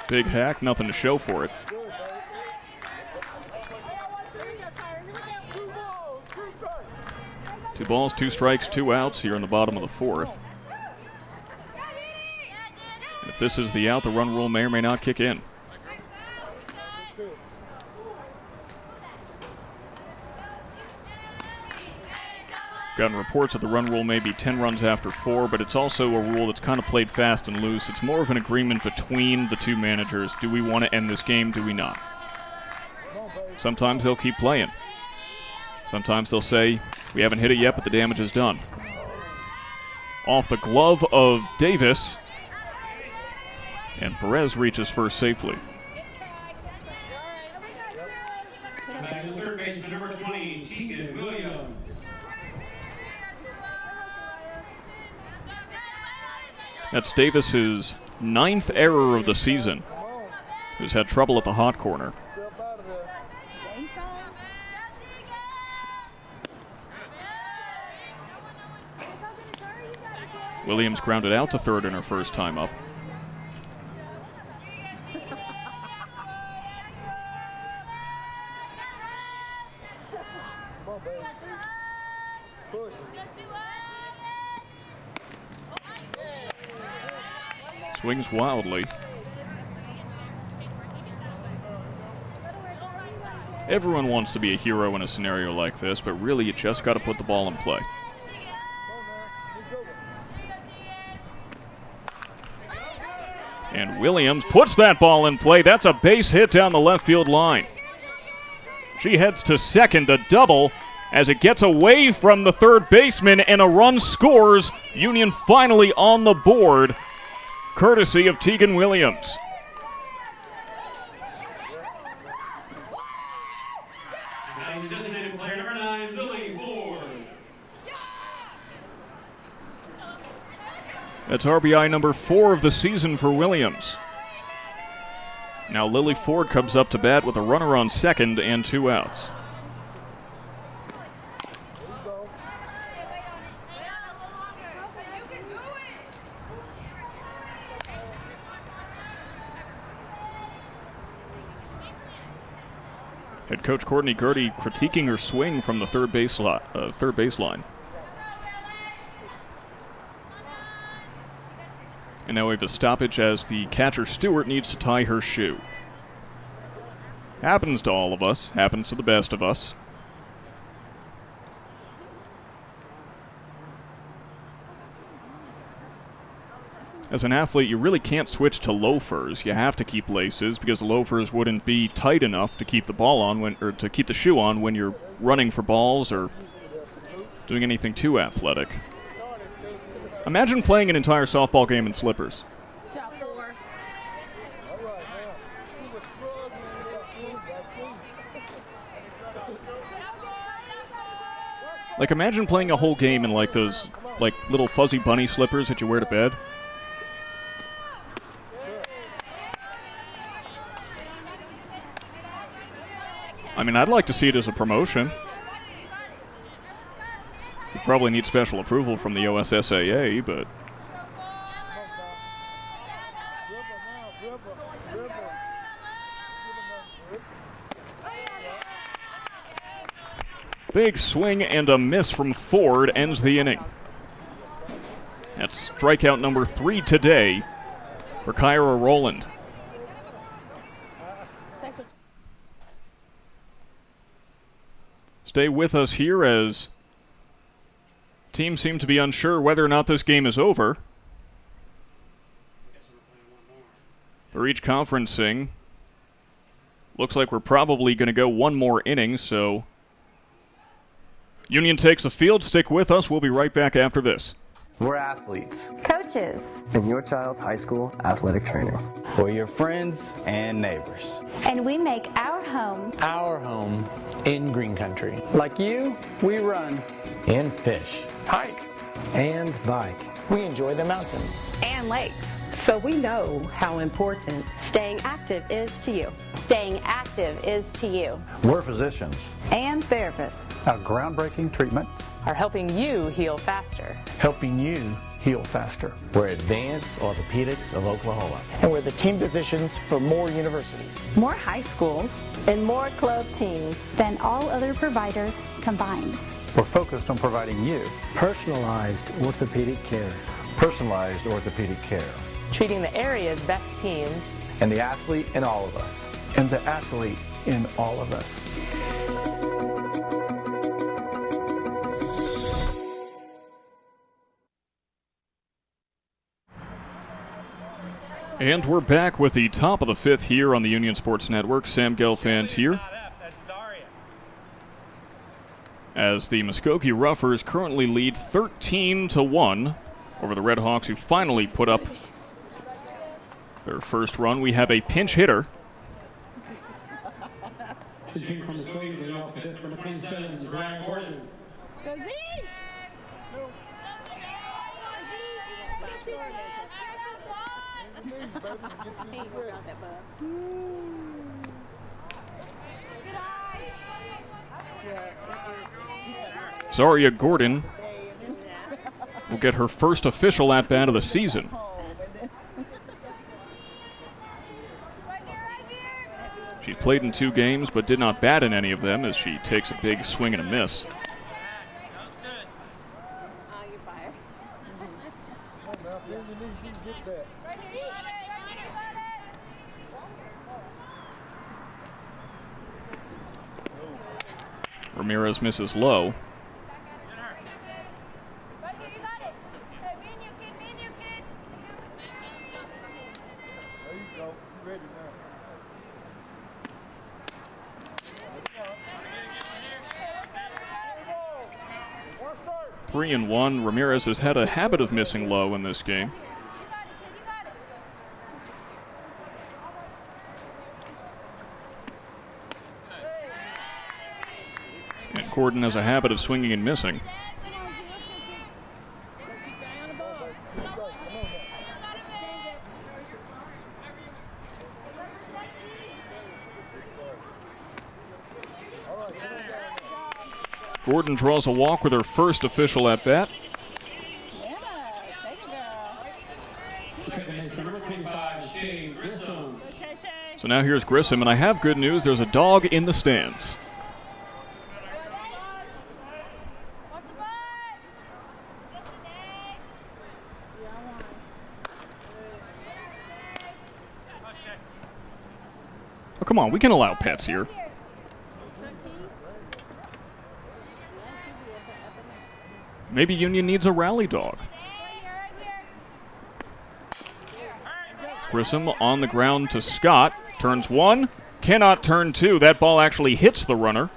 Big hack, nothing to show for it. 2 balls, 2 strikes, 2 outs here in the bottom of the fourth. And if this is the out, the run rule may or may not kick in. Gotten reports that the run rule may be 10 runs after 4, but it's also a rule that's kind of played fast and loose. It's more of an agreement between the two managers. Do we want to end this game? Do we not? Sometimes they'll keep playing. Sometimes they'll say, we haven't hit it yet, but the damage is done. Off the glove of Davis, and Perez reaches first safely. Batting the third baseman number 20, Tegan Williams. That's Davis's 9th error of the season, who's had trouble at the hot corner. Williams grounded out to third in her first time up. Push. Swings wildly. Everyone wants to be a hero in a scenario like this, but really you just got to put the ball in play. And Williams puts that ball in play. That's a base hit down the left field line. She heads to second, a double, as it gets away from the third baseman, and a run scores. Union finally on the board, courtesy of Tegan Williams. Batting the designated player, number 9, Lily Ford. That's RBI number 4 of the season for Williams. Now Lily Ford comes up to bat with a runner on second and 2 outs. Head coach Courtney Gertie critiquing her swing from the third baseline. And now we have a stoppage as the catcher Stewart needs to tie her shoe. Happens to all of us, happens to the best of us. As an athlete, you really can't switch to loafers. You have to keep laces because loafers wouldn't be tight enough to keep the ball on or to keep the shoe on when you're running for balls or doing anything too athletic. Imagine playing an entire softball game in slippers. Like, imagine playing a whole game in like those little fuzzy bunny slippers that you wear to bed. I mean, I'd like to see it as a promotion. You probably need special approval from the OSSAA, but... Big swing and a miss from Ford ends the inning. That's strikeout number 3 today for Kyra Rowland. Stay with us here as teams seem to be unsure whether or not this game is over. They're each conferencing. Looks like we're probably going to go one more inning, so Union takes the field. Stick with us. We'll be right back after this. We're athletes. Coaches. And your child's high school athletic trainer. We're your friends and neighbors. And we make our home in green country. Like you, we run. And fish. Hike. And bike. We enjoy the mountains. and lakes. So we know how important Staying active is to you. Staying active is to you. We're physicians and therapists. Our groundbreaking treatments are helping you heal faster. Helping you heal faster. We're Advanced Orthopedics of Oklahoma. And we're the team physicians for more universities, more high schools, and more club teams than all other providers combined. We're focused on providing you personalized orthopedic care. Personalized orthopedic care. Treating the area's best teams. And the athlete in all of us. And the athlete in all of us. And we're back with the top of the fifth here on the Union Sports Network. Sam Gelfand here. As the Muskogee Roughers currently lead 13-1 over the RedHawks, who finally put up their first run. We have a pinch hitter. Pitching from Muskogee, leading off the fifth, number 27, Ryan Gordon. Zaria Gordon will get her first official at-bat of the season. She's played in 2 games but did not bat in any of them as she takes a big swing and a miss. Ramirez misses low. There you go. You ready now. 3-1. Ramirez has had a habit of missing low in this game. And Gordon has a habit of swinging and missing. Gordon draws a walk with her first official at bat. So now here's Grissom, and I have good news. There's a dog in the stands. Oh, come on, we can allow pets here. Maybe Union needs a rally dog. Grissom on the ground to Scott. Turns one, cannot turn two. That ball actually hits the runner.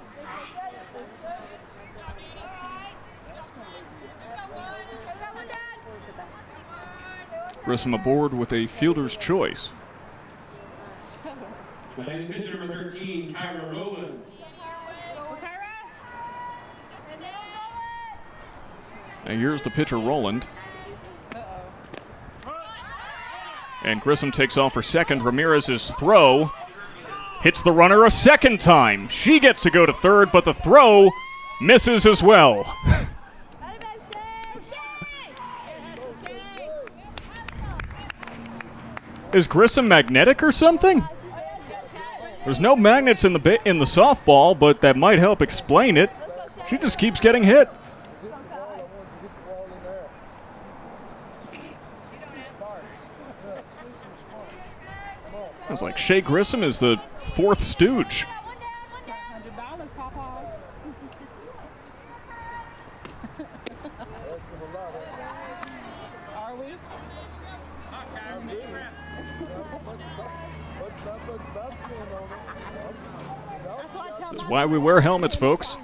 Grissom aboard with a fielder's choice. Batting pitcher number 13, Kyra Rowland. Now here's the pitcher, Roland. And Grissom takes off for second. Ramirez's throw hits the runner a second time. She gets to go to third, but the throw misses as well. Is Grissom magnetic or something? There's no magnets in the softball, but that might help explain it. She just keeps getting hit. It's like Shea Grissom is the fourth stooge. That's why we wear helmets, folks.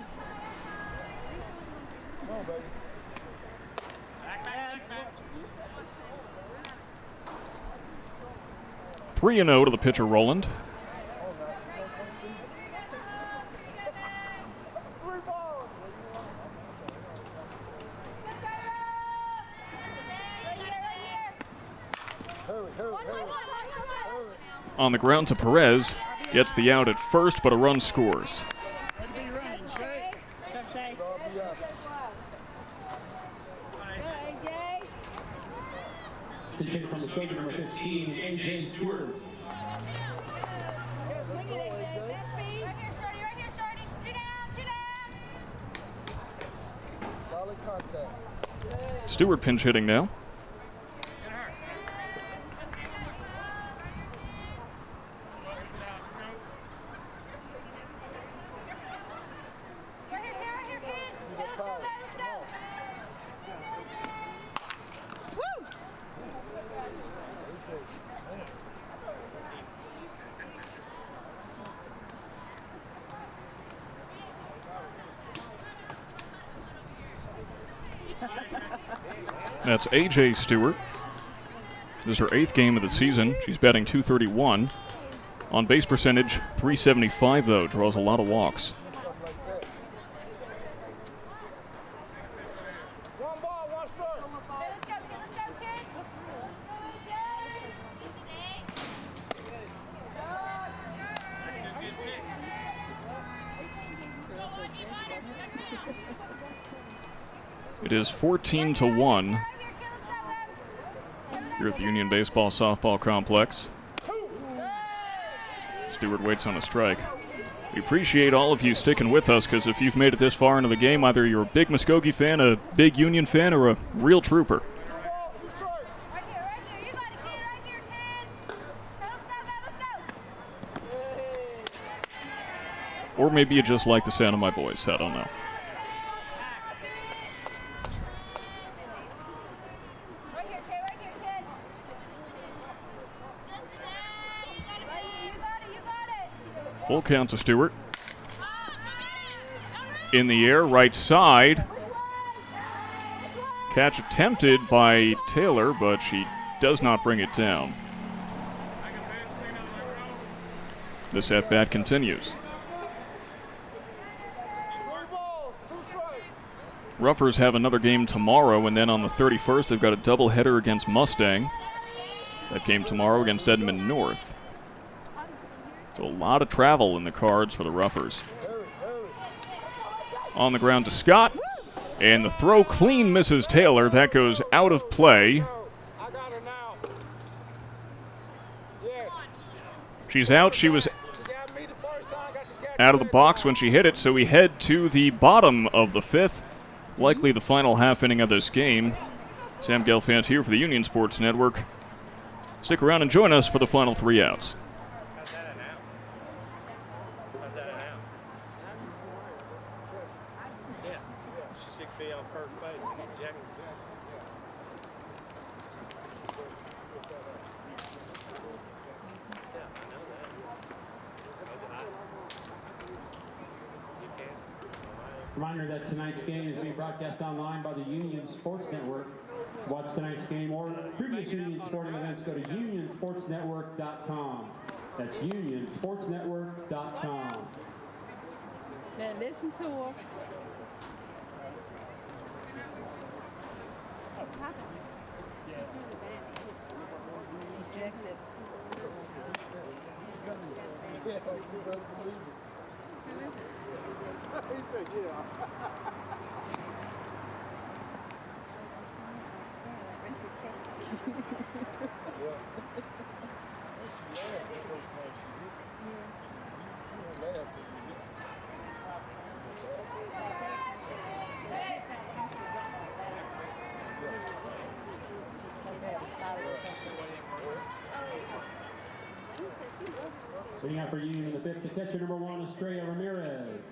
Three 3-0 to the pitcher, Roland. On the ground to Perez. Gets the out at first, but a run scores. From Muskogee, number 15, AJ Stewart. Stewart pinch hitting now. That's AJ Stewart. This is her 8th game of the season. She's batting .231. On base percentage, .375 though. Draws a lot of walks. It is 14-1 here at the Union Baseball Softball Complex. Stewart waits on a strike. We appreciate all of you sticking with us, because if you've made it this far into the game, either you're a big Muskogee fan, a big Union fan, or a real trooper. Or maybe you just like the sound of my voice. I don't know. Full count to Stewart. In the air, right side. Catch attempted by Taylor, but she does not bring it down. This at-bat continues. Ruffers have another game tomorrow, and then on the 31st, they've got a doubleheader against Mustang. That game tomorrow against Edmond North. So a lot of travel in the cards for the Ruffers. On the ground to Scott, and the throw clean misses Taylor. That goes out of play. She's out. She was out of the box when she hit it, so we head to the bottom of the 5th, likely the final half inning of this game. Sam Gelfand here for the Union Sports Network. Stick around and join us for the final 3 outs. Reminder that tonight's game is being broadcast online by the Union Sports Network. Watch tonight's game or previous Union sporting events. Go to unionsportsnetwork.com. That's unionsportsnetwork.com. Now listen to her. Ejected. He said, yeah. Bringing out for Union in the 5th, the catcher number 1, Estrella Ramirez.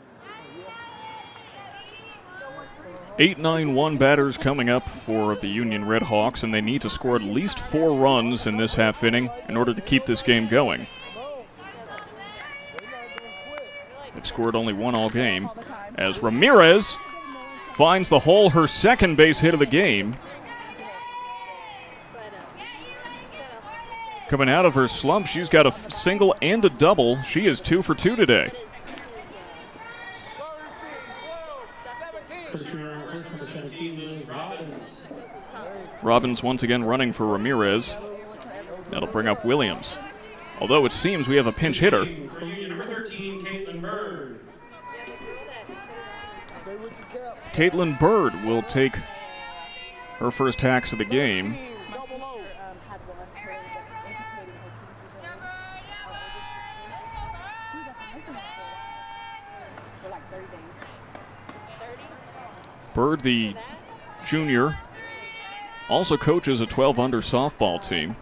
8-9-1 batters coming up for the Union RedHawks, and they need to score at least 4 runs in this half inning in order to keep this game going. They've scored only 1 all game, as Ramirez finds the hole, her second base hit of the game. Coming out of her slump, she's got a single and a double. She is 2 for 2 today. Robbins once again running for Ramirez. That'll bring up Williams. Although it seems we have a pinch hitter. Caitlin Bird will take her first hacks of the game. Bird, the junior, also coaches a 12-under softball team,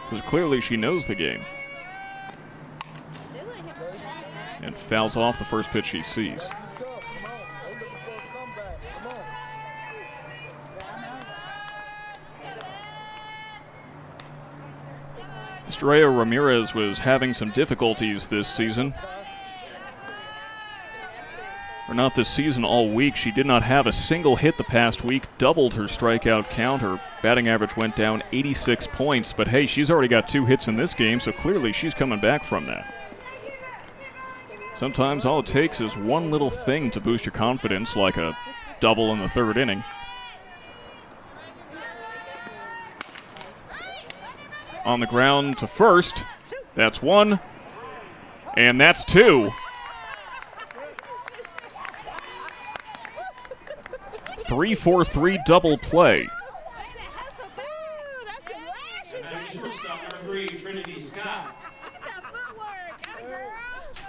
because clearly she knows the game. And fouls off the first pitch she sees. Estrella Ramirez was having some difficulties this season. Or not this season, all week. She did not have a single hit the past week, doubled her strikeout count. Her batting average went down 86 points, but hey, she's already got 2 hits in this game, so clearly she's coming back from that. Sometimes all it takes is one little thing to boost your confidence, like a double in the 3rd inning. On the ground to first. That's 1, and that's 2. 3-4-3 double play.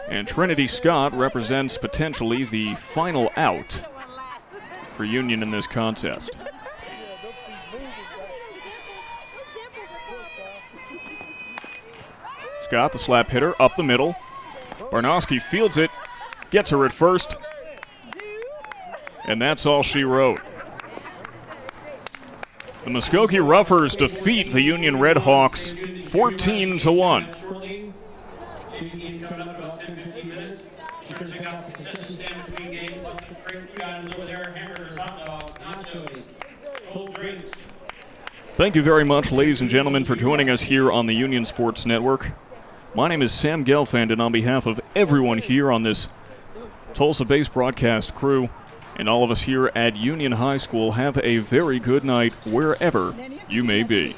And Trinity Scott represents potentially the final out for Union in this contest. Scott, the slap hitter, up the middle. Barnowski fields it Gets her at first. And that's all she wrote. The Muskogee Roughers defeat the Union RedHawks 14-1. Shortly. Game coming up in about 10-15 minutes. Be sure to check out the concession stand between games. Lots of great food items over there. Hamburgers, hot dogs, nachos, cold drinks. Thank you very much, ladies and gentlemen, for joining us here on the Union Sports Network. My name is Sam Gelfand, and on behalf of everyone here on this Tulsa-based broadcast crew and all of us here at Union High School, have a very good night wherever you may be.